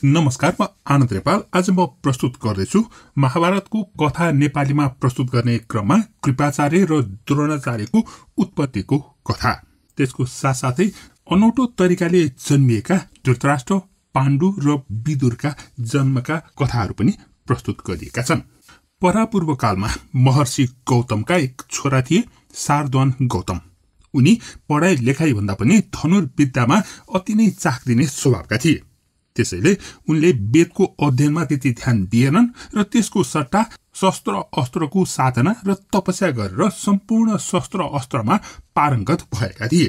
नमस्कार, म आनन्द नेपाल। आज म प्रस्तुत गर्दैछु महाभारतको कथा नेपालीमा प्रस्तुत गर्ने क्रममा कृपाचार्य र द्रोणाचार्यको उत्पत्तिको कथा। त्यसको साथसाथै अनौठो तरिकाले जन्मिएका धृतराष्ट्र, पाण्डु र विदुरका जन्मका कथाहरू पनि प्रस्तुत गरिएका छन्। परापूर्व कालमा महर्षि गौतमका एक छोरा थिए, शार्दूल गौतम। उनी पढाइ लेखाइ भन्दा पनि धनुर्विद्यामा अति नै चाख दिने स्वभावका थिए। त्यसैले उनले वेदको अध्ययनमा त्यति ध्यान दिएनन् र त्यसको सट्टा शस्त्र अस्त्रको साधना र तपस्या गरेर सम्पूर्ण शस्त्र अस्त्रमा पारङ्गत भएका थिए।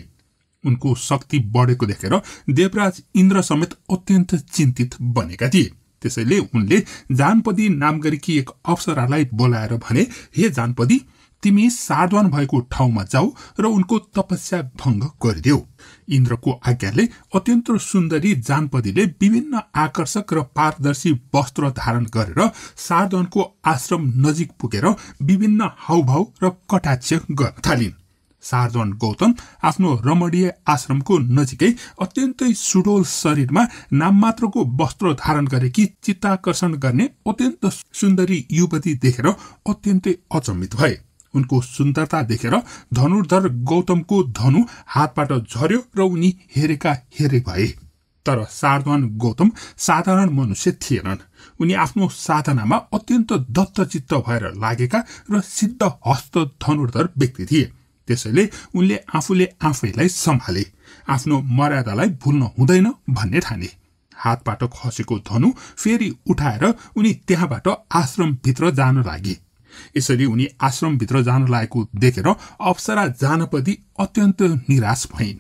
उनको शक्ति बढेको देखेर देवराज इन्द्र समेत अत्यन्त चिन्तित बनेका थिए। त्यसैले उनले जानपदी नाम गरेकी एक अप्सरालाई बोलाएर भने, हे जानपदी, तिमी शार्दूल भएको ठाउँमा जाऊ र उनको तपस्या भङ्ग गरिदेऊ। इन्द्रको आज्ञाले अत्यन्त सुन्दरी जानपदीले विभिन्न आकर्षक र पारदर्शी वस्त्र धारण गरेर शार्दूलको आश्रम नजिक पुगेर विभिन्न हाउभाउ र कटाक्ष गर्न थालिन्। शार्दूल गौतम आफ्नो रमणीय आश्रमको नजिकै अत्यन्तै सुडोल शरीरमा नाममात्रको वस्त्र धारण गरेकी चित्ताकर्षण गर्ने अत्यन्त सुन्दरी युवती देखेर अत्यन्तै अचम्मित भए। उनको सुन्दरता देखेर धनुर्धर गौतमको धनु हातबाट झर्यो र उनी हेरेका हेरे भए। तर शार्दूल गौतम साधारण मनुष्य थिएनन्। उनी आफ्नो साधनामा अत्यन्त दत्तचित्त भएर लागेका र सिद्ध हस्त धनुर्धर व्यक्ति थिए। त्यसैले उनले आफूले आफैलाई सम्हाले, आफ्नो मर्यादालाई भुल्न हुँदैन भन्ने ठाने। हातबाट खसेको धनु फेरि उठाएर उनी त्यहाँबाट आश्रमभित्र जान लागे। यसरी उनी आश्रमभित्र जान लागेको देखेर अप्सरा जानपदी अत्यन्त निराश भइन्।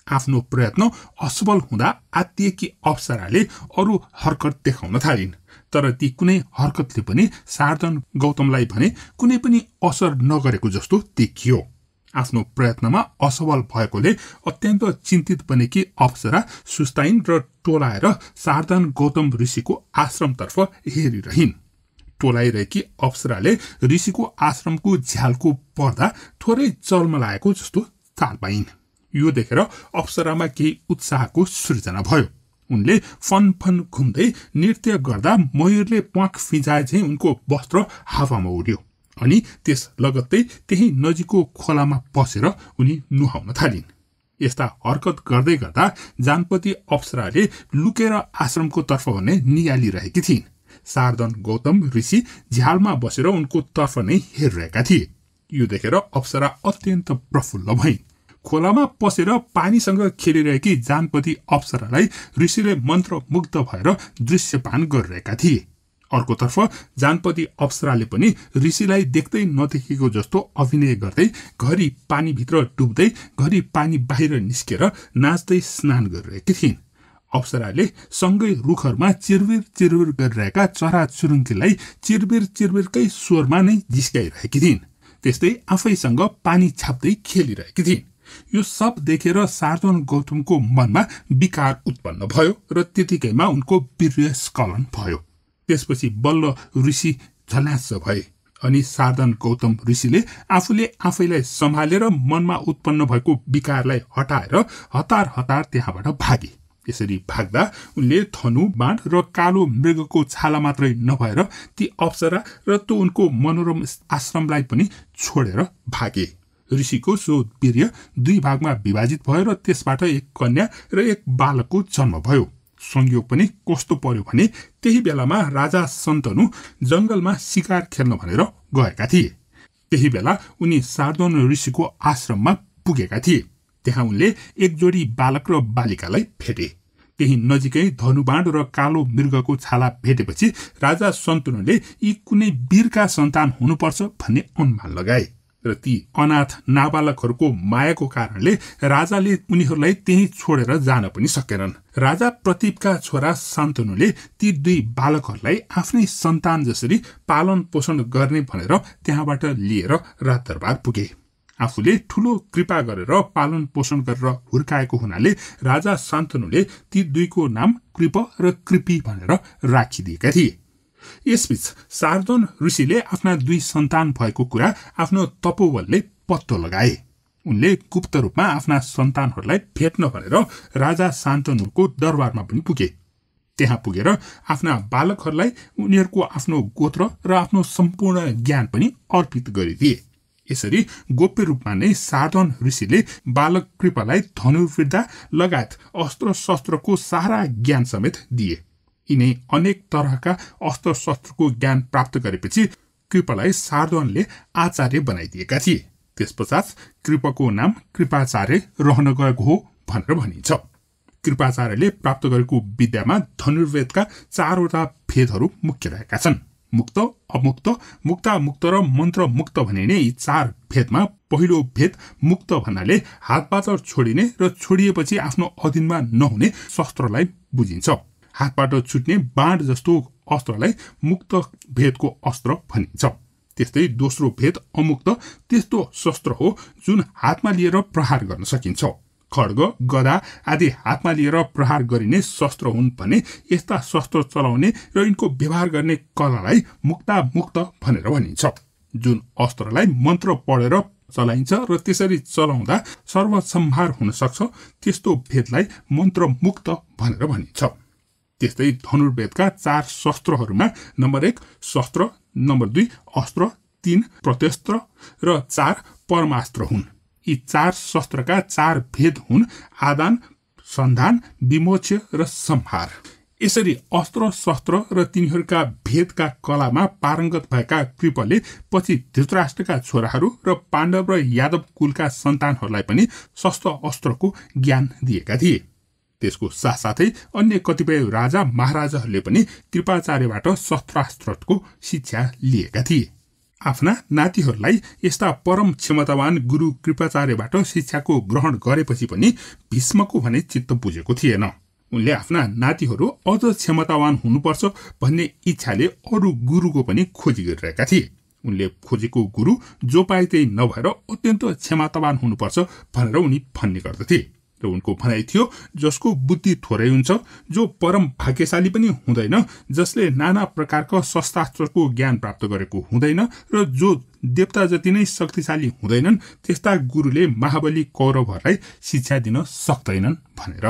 आफ्नो प्रयत्न असफल हुँदा आत्तिएकी अप्सराले अरू हरकत देखाउन थालिन्। तर ती कुनै हरकतले पनि शार्दूल गौतमलाई भने कुनै पनि असर नगरेको जस्तो देखियो। आफ्नो प्रयत्नमा असफल भएकोले अत्यन्त चिन्तित बनेकी अप्सरा सुस्ताइन् र टोलाएर शार्दूल गौतम ऋषिको आश्रमतर्फ हेरिरहिन्। टोलाइरहेकी अप्सराले ऋषिको आश्रमको झ्यालको पर्दा थोरै चल्मलाएको जस्तो चाल पाइन्। यो देखेर अप्सरामा केही उत्साहको सृजना भयो। उनले फन घुम्दै नृत्य गर्दा मयूरले प्वाख फिजाए झैं उनको वस्त्र हावामा उड्यो। अनि त्यस लगत्तै त्यही नजिकको खोलामा पसेर उनी नुहाउन थालिन्। यस्ता हरकत गर्दै गर्दा जानपदी अप्सराले लुकेर आश्रमको तर्फ भने नियालिरहेकी थिइन्। शार्दूल गौतम ऋषि झ्यालमा बसेर उनको तर्फ नै हेरिरहेका थिए। यो देखेर अप्सरा अत्यन्त प्रफुल्ल भइन्। खोलामा पसेर पानीसँग खेलिरहेकी जानपदी अप्सरालाई ऋषिले मन्त्रमुग्ध भएर दृश्यपान गरिरहेका थिए। अर्कोतर्फ जानपदी अप्सराले पनि ऋषिलाई देख्दै नदेखेको जस्तो अभिनय गर्दै घरि पानीभित्र डुब्दै घरि पानी बाहिर निस्केर नाच्दै स्नान गरिरहेकी थिइन्। अप्सराले सँगै रुखहरूमा चिरबिर चिरबिर गरिरहेका चराचुरुङ्गीलाई चिरबिर चिरबिरकै स्वरमा नै जिस्काइरहेकी थिइन्। त्यस्तै आफैसँग पानी छाप्दै खेलिरहेकी थिइन्। यो सब देखेर शार्दूल गौतमको मनमा विकार उत्पन्न भयो र त्यतिकैमा उनको वीर्य स्खलन भयो। त्यसपछि बल्ल ऋषि झल्यास भए। अनि शार्दूल गौतम ऋषिले आफूले आफैलाई सम्हालेर मनमा उत्पन्न भएको विकारलाई हटाएर हतार हतार त्यहाँबाट भागे। यसरी भाग्दा उनले धनु, बाण र कालो मृगको छाला मात्रै नभएर ती अप्सरा र त्यो उनको मनोरम आश्रमलाई पनि छोडेर भागे। ऋषिको सो वीर्य 2 भागमा विभाजित भयो र त्यसबाट एक कन्या र एक बालकको जन्म भयो। संयोग पनि कस्तो पर्यो भने त्यही बेलामा राजा शन्तनु जंगलमा शिकार खेल्न भनेर गएका थिए। त्यही बेला उनी शार्दूल ऋषिको आश्रममा पुगेका थिए। त्यहाँ उनले एक जोडी बालक र बालिकालाई भेटे। त्यही नजिकै धनुबाण र कालो मृगको छाला भेटेपछि राजा शन्तनुले यी कुनै वीरका सन्तान हुनुपर्छ भन्ने अनुमान लगाए र ती अनाथ नाबालकहरूको मायाको कारणले राजाले उनीहरूलाई त्यही छोडेर जान पनि सकेनन्। राजा प्रतीपका छोरा शान्तनुले ती 2 बालकहरूलाई आफ्नै सन्तान जसरी पालन पोषण गर्ने भनेर त्यहाँबाट लिएर राजदरबार पुगे। आफूले ठूलो कृपा गरेर पालन पोषण गरेर हुर्काएको हुनाले राजा शान्तनुले ती 2 को नाम कृप र कृपी भनेर राखिदिएका थिए। यसबीच शार्दूल ऋषिले आफ्ना 2 सन्तान भएको कुरा आफ्नो तपोबलले पत्तो लगाए। उनले गुप्त रूपमा आफ्ना सन्तानहरूलाई भेट्न भनेर राजा शान्तनुको दरबारमा पनि पुगे। त्यहाँ पुगेर आफ्ना बालकहरूलाई उनीहरूको आफ्नो गोत्र र आफ्नो सम्पूर्ण ज्ञान पनि अर्पित गरिदिए। यसरी गोप्य रूपमा नै साधन ऋषिले बालक कृपालाई धनुर्विद्या लगायत अस्त्र शस्त्रको सारा ज्ञान समेत दिए। यिनै अनेक तरहका अस्त्र शस्त्रको ज्ञान प्राप्त गरेपछि कृपालाई साधनले आचार्य बनाइदिएका थिए। त्यसपश्चात कृपको नाम कृपाचार्य रहन गएको हो भनेर भनिन्छ। कृपाचार्यले प्राप्त गरेको विद्यामा धनुर्वेदका 4वटा भेदहरू मुख्य रहेका छन्। मुक्त, अमुक्त, मुक्तामुक्त र मन्त्रमुक्त भनिने यी 4 भेदमा पहिलो भेद मुक्त भन्नाले हातबाट छोडिने र छोडिएपछि आफ्नो अधीनमा नहुने शस्त्रलाई बुझिन्छ। हातबाट छुट्ने बाण जस्तो अस्त्रलाई मुक्त भेदको अस्त्र भनिन्छ। त्यस्तै दोस्रो भेद अमुक्त त्यस्तो शस्त्र हो जुन हातमा लिएर प्रहार गर्न सकिन्छ। खड्ग, गदा आदि हातमा लिएर प्रहार गरिने शस्त्र हुन् भने यस्ता शस्त्र चलाउने र यिनको व्यवहार गर्ने कलालाई मुक्तामुक्त भनेर भनिन्छ। जुन अस्त्रलाई मन्त्र पढेर चलाइन्छ र त्यसरी चलाउँदा सर्वसंहार हुन सक्छ त्यस्तो भेदलाई मन्त्रमुक्त भनेर भनिन्छ। त्यस्तै धनुर्वेदका 4 शस्त्रहरूमा नम्बर 1 शस्त्र, नम्बर 2 अस्त्र, 3 प्रत्यस्त्र र 4 परमास्त्र हुन्। यी 4 शस्त्रका 4 भेद हुन् आदान, सन्धान, विमोच्य र संहार। यसरी अस्त्र शस्त्र र तिनीहरूका भेदका कलामा पारङ्गत भएका कृपले पछि धृतराष्ट्रका छोराहरू र पाण्डव र यादव कुलका सन्तानहरूलाई पनि शस्त्र अस्त्रको ज्ञान दिएका थिए। त्यसको साथसाथै अन्य कतिपय राजा महाराजाहरूले पनि कृपाचार्यबाट शस्त्रास्त्रको शिक्षा लिएका थिए। आफ्ना नातिहरूलाई यस्ता परम क्षमतावान गुरु कृपाचार्यबाट शिक्षाको ग्रहण गरेपछि पनि भीष्मको भने चित्त बुझेको थिएन। उनले आफ्ना नातिहरू अझ क्षमतावान हुनुपर्छ भन्ने इच्छाले अरू गुरुको पनि खोजी गरिरहेका थिए। उनले खोजेको गुरु जो पाए त्यही नभएर अत्यन्त क्षमतावान हुनुपर्छ भनेर उनी भन्ने गर्दथे। र उनको भनाइ थियो जसको बुद्धि थोरै हुन्छ, जो परम भाग्यशाली पनि हुँदैन, जसले नाना प्रकारका शस्त्रास्त्रको ज्ञान प्राप्त गरेको हुँदैन र जो देवता जति नै शक्तिशाली हुँदैनन् त्यस्ता गुरुले महाबली कौरवहरूलाई शिक्षा दिन सक्दैनन् भनेर।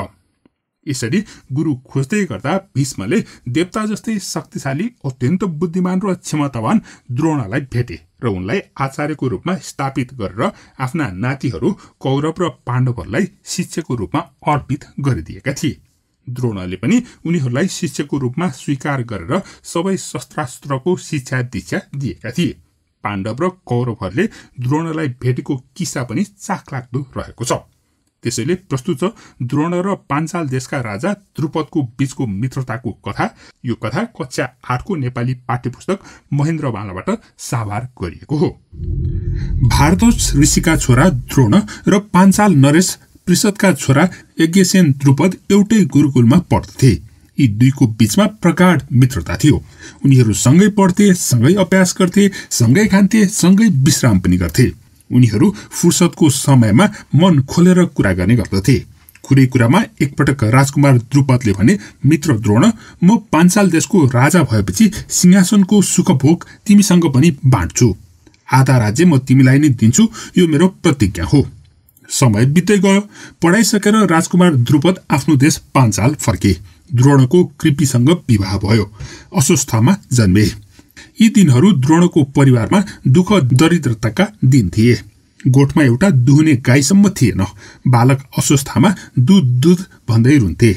यसरी गुरु खोज्दै गर्दा भीष्मले देवता जस्तै शक्तिशाली, अत्यन्त बुद्धिमान र क्षमतावान द्रोणलाई भेटे र उनलाई आचार्यको रूपमा स्थापित गरेर आफ्ना नातिहरू कौरव र पाण्डवहरूलाई शिष्यको रूपमा अर्पित गरिदिएका थिए। द्रोणले पनि उनीहरूलाई शिष्यको रूपमा स्वीकार गरेर सबै शस्त्रास्त्रको शिक्षा दीक्षा दिएका थिए। पाण्डव र कौरवहरूले द्रोणलाई भेटेको किस्सा पनि चाखलाग्दो रहेको छ। त्यसैले प्रस्तुत छ द्रोण र पाञ्चाल देशका राजा द्रुपदको बीचको मित्रताको कथा। यो कथा कक्षा 8 को नेपाली पाठ्यपुस्तक महेन्द्रवालाबाट साभार गरिएको हो। भारद्वाज ऋषिका छोरा द्रोण र पाञ्चाल नरेश पृषदका छोरा यज्ञसेन द्रुपद एउटै गुरुकुलमा पढ्दथे। यी दुईको बीचमा प्रगाढ मित्रता थियो। उनीहरू सँगै पढ्थे, सँगै अभ्यास गर्थे, सँगै खान्थे, सँगै विश्राम पनि गर्थे। उनीहरू फुर्सदको समयमा मन खोलेर कुरा गर्ने गर्दथे। कुनै कुरामा एकपटक राजकुमार द्रुपदले भने, मित्र द्रोण, म पाञ्चाल देशको राजा भएपछि सिंहासनको सुखभोग तिमीसँग पनि बाँड्छु। आधा राज्य म तिमीलाई नै दिन्छु, यो मेरो प्रतिज्ञा हो। समय बित्दै गयो। पढाइ सकेर राजकुमार द्रुपद आफ्नो देश पाञ्चाल फर्के। द्रोणको कृपिसँग विवाह भयो। अस्वस्थमा जन्मे। यी दिनहरू द्रोणको परिवारमा दुःख दरिद्रताका दिन थिए। गोठमा एउटा दुहुने गाईसम्म थिएन। बालक अस्वस्थमा दूध भन्दै रुन्थे।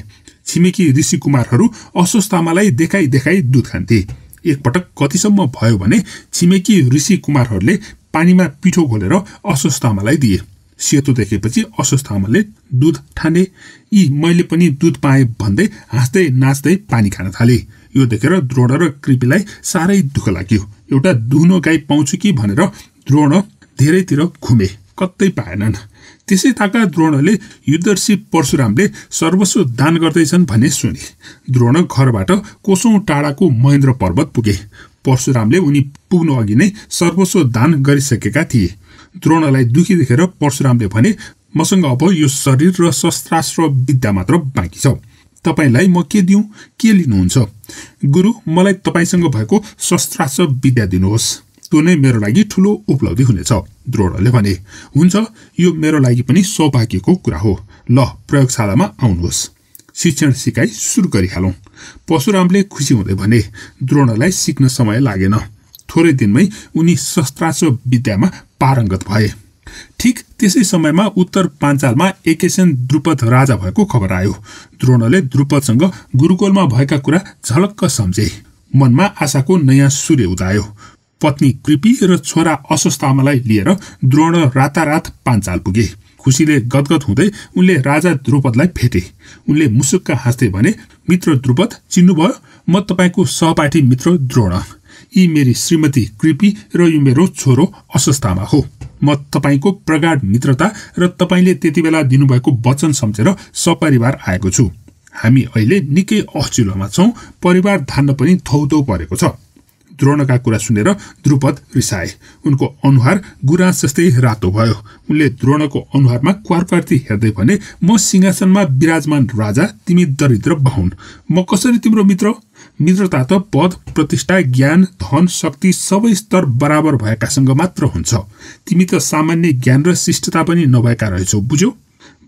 छिमेकी ऋषि कुमारहरू अस्वस्थमालाई देखाइ देखाइ दूध खान्थे। एकपटक कतिसम्म भयो भने छिमेकी ऋषि कुमारहरूले पानीमा पिठो घोलेर अस्वस्थमालाई दिए। सेतो देखेपछि अस्वस्थमाले दूध ठाने। यी मैले पनि दूध पाएँ भन्दै हाँस्दै नाच्दै पानी खान थाले। यो देखेर द्रोण र कृपिलाई साह्रै दुःख लाग्यो। एउटा दुहुनो गाई पाउँछु कि भनेर द्रोण धेरैतिर घुमे, कतै पाएनन्। त्यसै ताका द्रोणले युद्धर्षि परशुरामले सर्वस्व दान गर्दैछन् भन्ने सुने। द्रोण घरबाट कोसौं टाढाको महेन्द्र पर्वत पुगे। परशुरामले उनी पुग्नु अघि नै सर्वस्व दान गरिसकेका थिए। द्रोणलाई दुखी देखेर परशुरामले भने, मसँग अब यो शरीर र शस्त्रास्त्र विद्या मात्र बाँकी छ। तपाईलाई म के दिउँ, के लिनुहुन्छ? गुरु, मलाई तपाईसँग भएको शस्त्रास्त्र विद्या दिनुहोस्। त्यो नै मेरो लागि ठुलो उपलब्धि हुनेछ। द्रोणले भने, हुन्छ, यो मेरो लागि पनि सौभाग्यको कुरा हो। ल, प्रयोगशालामा आउनुहोस्। शिक्षण सिकाइ सुरु गरिहालौं। परशुरामले खुसी हुँदै भने, द्रोणलाई सिक्न समय लागेन। थोरै दिनमै उनी शस्त्रास्त्र विद्यामा पारङ्गत भए। ठीक त्यसै समयमा उत्तर पाञ्चालमा एकैछिन द्रुपद राजा भएको खबर आयो। द्रोणले द्रुपदसँग गुरुकुलमा भएका कुरा झलक्क सम्झे। मनमा आशाको नयाँ सूर्य उदायो। पत्नी कृपी र छोरा अश्वत्थामालाई लिएर द्रोण रातारात पाञ्चाल पुगे। खुसीले गदगद हुँदै उनले राजा द्रुपदलाई भेटे। उनले मुसुक्क हाँस्दै भने, मित्र द्रुपद, चिन्नुभयो? म तपाईको सहपाठी मित्र द्रोण। यी मेरी श्रीमती कृपी र यो मेरो छोरो अश्वत्थामा हो। म तपाईको प्रगाढ मित्रता र तपाईले त्यति बेला दिनुभएको वचन सम्झेर सपरिवार आएको छु। हामी अहिले निकै अचिलोमा छौं। परिवार धान्न पनि थौथौ परेको छ। द्रोणका कुरा सुनेर द्रुपद रिसाए। उनको अनुहार गुराँस जस्तै रातो भयो। उनले द्रोणको अनुहारमा क्वारपार्ती हेर्दै भने, म सिंहासनमा विराजमान राजा, तिमी दरिद्र बाहुन। म कसरी तिम्रो मित्र? मित्रता त पद, प्रतिष्ठा, ज्ञान, धन, शक्ति सबै स्तर बराबर भएकासँग मात्र हुन्छ। तिमी त सामान्य ज्ञान र शिष्टता पनि नभएका रहेछौ, बुझ्यौ?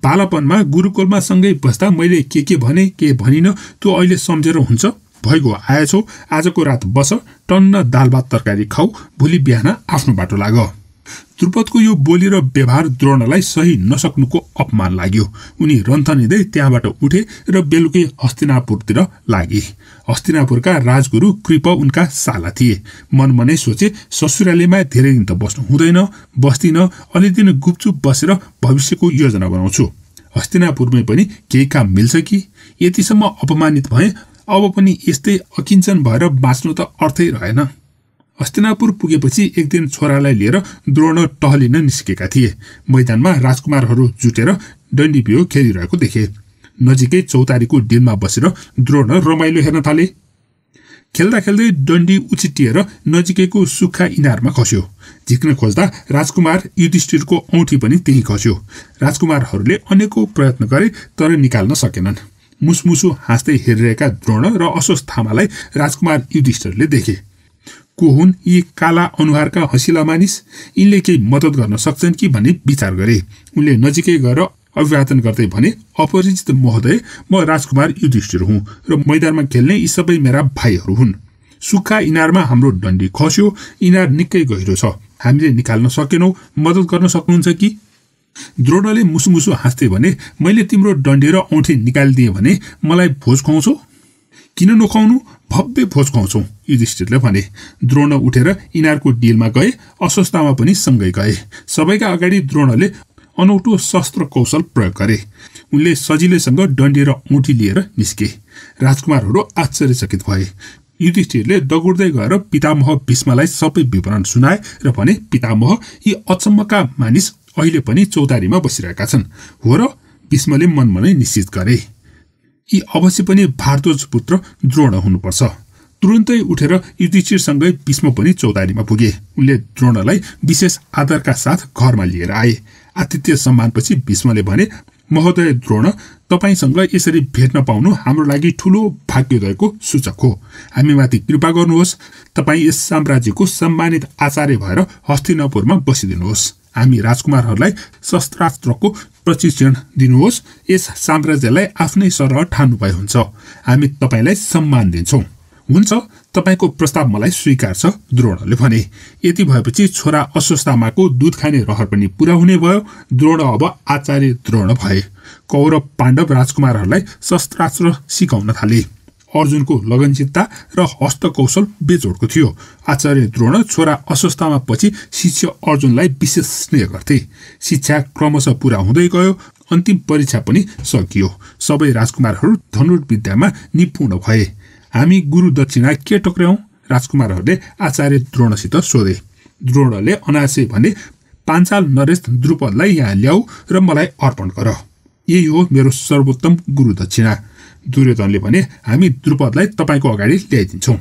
बालपनमा गुरुकुलमा सँगै बस्दा मैले के भने के भनिन, त्यो अहिले सम्झेर हुन्छ? भइगयो, आएछौ, आजको रात बस, टन्न दाल भात तरकारी खाऊ, भोलि बिहान आफ्नो बाटो लाग। द्रुपदको यो बोली र व्यवहार द्रोणलाई सही नसक्नुको अपमान लाग्यो। उनी रन्थनिँदै त्यहाँबाट उठे र बेलुकै हस्तिनापुरतिर लागे। हस्तिनापुरका राजगुरु कृप उनका साला थिए। मनमनै सोचे, ससुरालीमा धेरै दिन त बस्नु हुँदैन, बस्दिन, अलि दिन गुपचुप बसेर भविष्यको योजना बनाउँछु। हस्तिनापुरमै पनि केही काम मिल्छ कि? यतिसम्म अपमानित भए, अब पनि यस्तै अकिञ्चन भएर बाँच्नु त अर्थै रहेन। हस्तिनापुर पुगेपछि एक दिन छोरालाई लिएर द्रोण टहलिन निस्केका थिए। मैदानमा राजकुमारहरू जुटेर डन्डी बियो खेलिरहेको देखे। नजिकै चौतारीको डिलमा बसेर द्रोण रमाइलो हेर्न थाले। खेल्दा खेल्दै डन्डी उछिटिएर नजिकैको सुक्खा इनारमा खस्यो। झिक्न खोज्दा राजकुमार युधिष्ठिरको औँठी पनि त्यही खस्यो। राजकुमारहरूले अनेकौं प्रयत्न गरे, तर निकाल्न सकेनन्। मुसमुसु हाँस्दै हेरिरहेका द्रोण र अश्वत्थामालाई राजकुमार युधिष्ठिरले देखे। को हुन् यी काला अनुहारका हँसिला मानिस? यिनले केही मद्दत गर्न सक्छन् कि भन्ने विचार गरे। उनले नजिकै गएर अभिवादन गर्दै भने, अपरिचित महोदय, म राजकुमार युधिष्ठिर हुँ र मैदानमा खेल्ने यी सबै मेरा भाइहरू हुन्। सुक्खा इनारमा हाम्रो डन्डी खस्यो। इनार निकै गहिरो छ, हामीले निकाल्न सकेनौं, मद्दत गर्न सक्नुहुन्छ कि? द्रोणले मुसुमुसु हाँस्दै भने, मैले तिम्रो डन्डी र औँठी निकालिदिएँ भने मलाई भोज खुवाउँछौ? किन नखुवाउनु? भव्य भोज खुवाउँछौ, युधिष्ठिरले भने। द्रोण उठेर इनारको डिलमा गए। अश्वत्थामा पनि सँगै गए। सबैका अगाडि द्रोणले अनौठो शस्त्र कौशल प्रयोग गरे। उनले सजिलैसँग डन्डी र औँठी लिएर निस्के। राजकुमारहरू आश्चर्यचकित भए। युधिष्ठिरले दगुर्दै गएर पितामह भीष्मलाई सबै विवरण सुनाए र भने, पितामह, यी अचम्मका मानिस अहिले पनि चौतारीमा बसिरहेका छन्। हो र? भीष्मले मनमनै निश्चित गरे। यी अवश्य पनि भारद्वाज पुत्र द्रोण हुनुपर्छ। तुरुन्तै उठेर युधिष्ठिरसँगै भीष्म पनि चौतारीमा पुगे। उनले द्रोणलाई विशेष आदरका साथ घरमा लिएर आए। आतिथ्य सम्मानपछि भीष्मले भने, महोदय द्रोण, तपाईसँग यसरी भेट्न पाउनु हाम्रो लागि ठूलो भाग्योदयको सूचक हो। हामीमाथि कृपा गर्नुहोस्। तपाईँ यस साम्राज्यको सम्मानित आचार्य भएर हस्तिनापुरमा बसिदिनुहोस्। हामी राजकुमारहरूलाई शस्त्रास्त्रको प्रशिक्षण दिनुहोस्। यस साम्राज्यलाई आफ्नै सरह ठान्नु भए हुन्छ। हामी तपाईलाई सम्मान दिन्छौं। हुन्छ, तपाईको प्रस्ताव मलाई स्वीकार छ, द्रोणले भने। यति भएपछि छोरा अश्वत्थामाको दूध खाने रहर पनि पूरा हुने भयो। द्रोण अब आचार्य द्रोण भए। कौरव पाण्डव राजकुमारहरूलाई शस्त्रास्त्र सिकाउन थाले। अर्जुनको लगनचित्ता र हस्तकौशल बेजोडको थियो। आचार्य द्रोण छोरा अश्वत्थामा पछि शिष्य अर्जुनलाई विशेष स्नेह गर्थे। शिक्षा क्रमशः पूरा हुँदै गयो। अन्तिम परीक्षा पनि सकियो। सबै राजकुमारहरू धनुर्विद्यामा निपुण भए। हामी गुरु दक्षिणा के टक्र्याउँ? राजकुमारहरूले आचार्य द्रोणसित सोधे। द्रोणले अनायासै भने, पाञ्चाल नरेश द्रुपदलाई यहाँ ल्याऊ र मलाई अर्पण गर। यही हो मेरो सर्वोत्तम गुरु दक्षिणा। दुर्योधनले भने, हामी द्रुपदलाई तपाईको अगाडि ल्याइदिन्छौँ।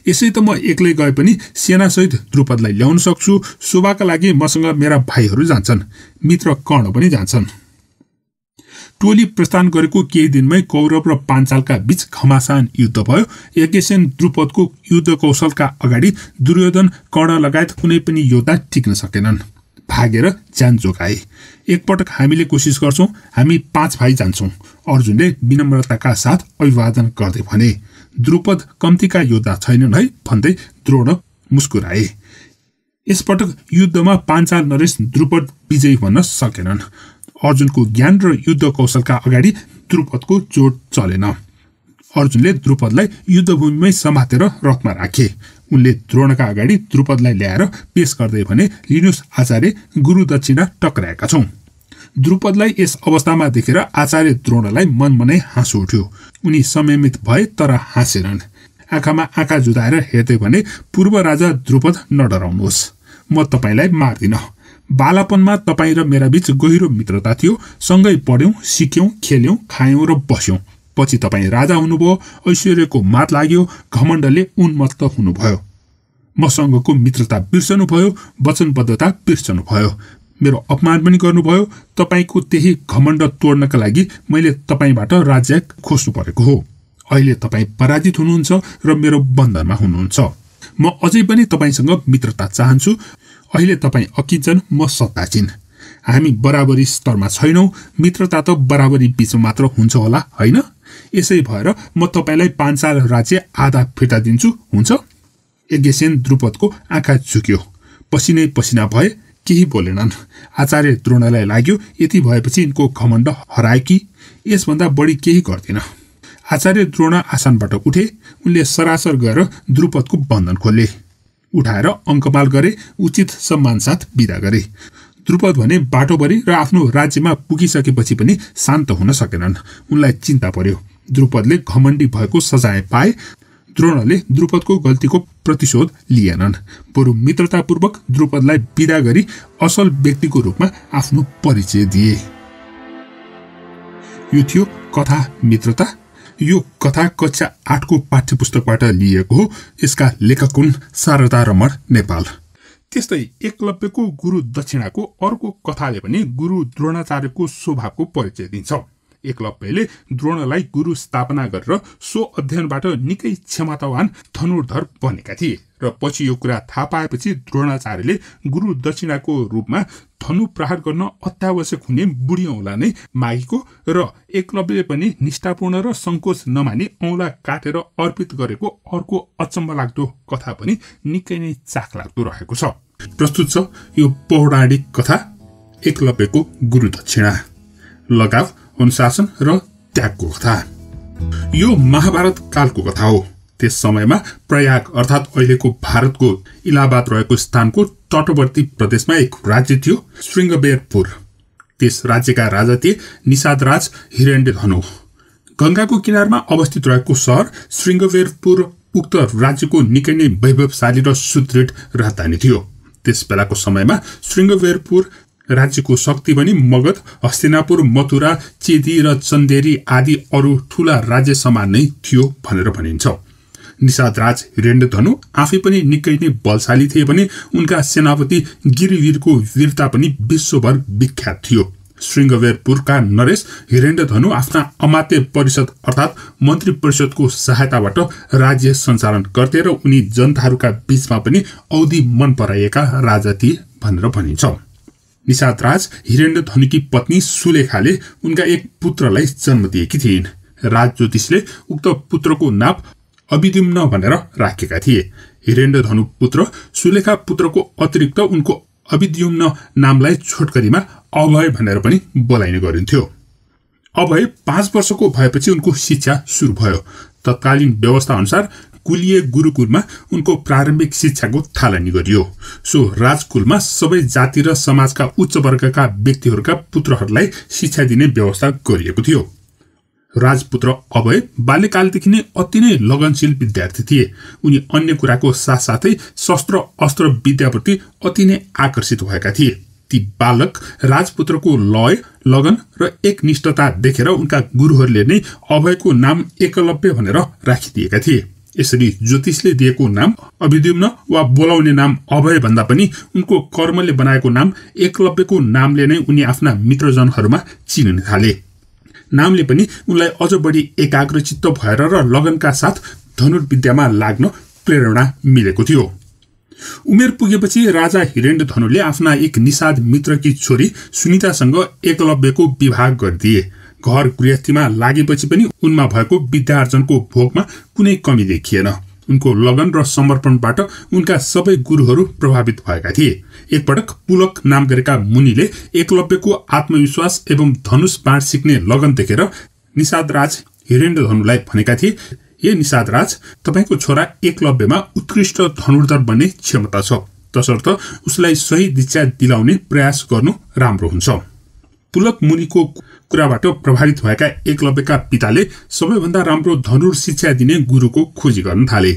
यसै त म एक्लै गए पनि सेनासहित द्रुपदलाई ल्याउन सक्छु। शोभाका लागि मसँग मेरा भाइहरू जान्छन्, मित्र कर्ण पनि जान्छन्। टोली प्रस्थान गरेको केही दिनमै कौरव र पाञ्चालका बीच घमासान युद्ध भयो। यज्ञसेन द्रुपदको युद्ध कौशलका अगाडि दुर्योधन, कर्ण लगायत कुनै पनि योद्धा टिक्न सकेनन्। भागेर ज्यान जोगाए। एकपटक हामीले कोसिस गर्छौं, हामी 5 भाइ जान्छौं, अर्जुनले विनम्रताका साथ अभिवादन गर्दै भने। द्रुपद कम्तीका योद्धा छैनन् है भन्दै द्रोण मुस्कुराए। यसपटक युद्धमा पाञ्चाल नरेश द्रुपद विजयी भन्न सकेनन्। अर्जुनको ज्ञान र युद्ध कौशलका अगाडि द्रुपदको जोड चलेन। अर्जुनले द्रुपदलाई युद्धभूमिमै समातेर रथमा राखे। उनले द्रोणका अगाडि द्रुपदलाई ल्याएर पेश गर्दै भने, लिनुस् आचार्य, गुरु दक्षिणा टक्राएका छौं। द्रुपदलाई यस अवस्थामा देखेर आचार्य द्रोणलाई मनमनै हाँसो उठ्यो। उनी संयमित भए तर हाँसेनन्। आँखामा आँखा जुदाएर हेर्दै भने, पूर्व राजा द्रुपद नडराउनुहोस्, म तपाईलाई मार्दिन। बालापनमा तपाईँ र मेरा बीच गहिरो मित्रता थियो। सँगै पढ्यौं, सिक्यौं, खेल्यौं, खायौं र बस्यौं। पछि तपाईँ राजा हुनुभयो, ऐश्वर्यको मात लाग्यो, घमण्डले उन्मत्त हुनुभयो। मसँगको मित्रता बिर्सनुभयो, वचनबद्धता बिर्सनुभयो, मेरो अपमान पनि गर्नुभयो। तपाईको त्यही घमण्ड तोड्नका लागि मैले तपाईबाट राज्य खोज्नु परेको हो। अहिले तपाईँ पराजित हुनुहुन्छ र मेरो बन्धनमा हुनुहुन्छ। म अझै पनि तपाईसँग मित्रता चाहन्छु। अहिले तपाईँ अकिञ्चन, म सत्ताचीन। हामी बराबरी स्तरमा छैनौं। मित्रता त बराबरी बीचमा मात्र हुन्छ होला, होइन? यसै भएर म तपाईलाई पाञ्चाल राज्य आधा फिर्ता दिन्छु, हुन्छ? यज्ञसेन द्रुपदको आँखा झुक्यो, पसिनै पसिना भए, केही बोलेनन्। आचार्य द्रोणलाई लाग्यो यति भएपछि यिनको घमण्ड हरायो कि यसभन्दा बढी केही गर्दिन। आचार्य द्रोण आसनबाट उठे। उनले सरासर गएर द्रुपदको बन्धन खोले, उठाएर अङ्कमाल गरे, उचित सम्मान साथ विदा गरे। द्रुपद भने बाटोभरि र आफ्नो राज्यमा पुगिसकेपछि पनि शान्त हुन सकेनन्। उनलाई चिन्ता पर्यो। द्रुपदले घमण्डी भएको सजाय पाए। द्रोणले द्रुपदको गल्तीको प्रतिशोध लिएनन्, बरु मित्रतापूर्वक द्रुपदलाई विदा गरी असल व्यक्तिको रूपमा आफ्नो परिचय दिए। यो थियो कथा मित्रता। यो कथा कक्षा 8 को पाठ्यपुस्तकबाट लिएको हो। यसका लेखक हुन् शारदा रमण नेपाल। त्यस्तै एकलव्यको गुरु दक्षिणाको अर्को कथाले पनि गुरु द्रोणाचार्यको स्वभावको परिचय दिन्छ। एकलव्यले द्रोणलाई गुरु स्थापना गरेर सो अध्ययनबाट निकै क्षमतावान धनुर्धर बनेका थिए र पछि यो कुरा थाहा पाएपछि द्रोणाचार्यले गुरु दक्षिणाको रूपमा धनु प्रहार गर्न अत्यावश्यक हुने बुढी औँला नै मागेको र एकलव्यले पनि निष्ठापूर्ण र संकोच नमानी औँला काटेर अर्पित गरेको अर्को अचम्म लाग्दो कथा पनि निकै नै चाखलाग्दो रहेको छ। प्रस्तुत छ यो पौराणिक कथा एकलव्यको गुरु दक्षिणा। लगाव, अनुशासन र त्यागको कथा। यो महाभारत कालको कथा हो। त्यस समयमा प्रयाग अर्थात अहिलेको भारतको इलाहाबाद रहेको स्थानको तटवर्ती प्रदेशमा एक राज्य थियो, श्रृंगबेरपुर। त्यस राज्यका राजा थिए निषादराज हिरण्यधनु। गंगाको किनारमा अवस्थित रहेको शहर श्रृंगबेरपुर उक्त राज्यको निकै नै वैभवशाली र सुदृढ राजधानी थियो। त्यस बेलाको समयमा श्रृंगबेरपुर राज्यको शक्ति पनि मगध, हस्तिनापुर, मथुरा, चेदी र चन्देरी आदि अरू ठूला राज्य समान नै थियो भनेर भनिन्छ। निषादराज हिरण्यधनु आफै पनि निकै नै बलशाली थिए भने उनका सेनापति गिरिवीरको वीरता पनि विश्वभर विख्यात थियो। श्रृंगबेरपुरका नरेश हिरण्यधनु आफ्ना अमात्य परिषद अर्थात मन्त्री परिषदको सहायताबाट राज्य सञ्चालन गर्थे र उनी जनताहरूका बीचमा पनि औधी मन पराइएका राजा थिए भनेर भनिन्छ। निषादराज हिरण्यधनुकी पत्नी सुलेखाले उनका एक पुत्रलाई जन्म दिएकी थिइन्। राज ज्योतिषले उक्त पुत्रको नाम अभिद्युम्न भनेर राखेका थिए। हिरण्यधनु पुत्र सुलेखा पुत्रको अतिरिक्त उनको अभिद्युम्न नामलाई छोटकरीमा अभय भनेर पनि बोलाइने गरिन्थ्यो। अभय 5 वर्षको भएपछि उनको शिक्षा सुरु भयो। तत्कालीन व्यवस्था अनुसार कुलीय गुरुकुलमा उनको प्रारम्भिक शिक्षाको थालनी गरियो। सो राजकुलमा सबै जाति र समाजका उच्च वर्गका व्यक्तिहरूका पुत्रहरूलाई शिक्षा दिने व्यवस्था गरिएको थियो। राजपुत्र अभय बाल्यकालदेखि नै अति नै लगनशील विद्यार्थी थिए। उनी अन्य कुराको साथसाथै शस्त्र अस्त्र विद्याप्रति अति नै आकर्षित भएका थिए। ती बालक राजपुत्रको लय, लगन र एकनिष्ठता देखेर उनका गुरुहरूले नै अभयको नाम एकलव्य भनेर राखिदिएका थिए। यसरी ज्योतिषले दिएको नाम अभिद्युम्न वा बोलाउने नाम अभय भन्दा पनि उनको कर्मले बनाएको नाम एकलव्यको नामले नै उनी आफ्ना मित्रजनहरूमा चिनिन थाले। नामले पनि उनलाई अझ बढी एकाग्रचित्त भएर र लगनका साथ धनुर्विद्यामा लाग्न प्रेरणा मिलेको थियो। उमेर पुगेपछि राजा हिरण्यधनुले आफ्ना एक निषाद मित्रकी छोरी सुनितासँग एकलव्यको विवाह गरिदिए। घर गृहस्थीमा लागेपछि पनि उनमा भएको विद्यार्जनको भोगमा कुनै कमी देखिएन। उनको लगन र समर्पणबाट उनका सबै गुरुहरू प्रभावित भएका थिए। एकपटक पुलक नाम गरेका मुनिले एकलव्यको आत्मविश्वास एवं धनुष बाण सिक्ने लगन देखेर निषादराज हिरण्यधनुलाई भनेका थिए, हे निषादराज, तपाईको छोरा एकलव्यमा उत्कृष्ट धनुर्धर बन्ने क्षमता छ, तसर्थ उसलाई सही दिशा दिलाउने प्रयास गर्नु राम्रो हुन्छ। पुलक मुनिको कुराबाट प्रभावित भएका एकलव्यका पिताले सबैभन्दा राम्रो धनुर शिक्षा दिने गुरुको खोजी गर्न थाले।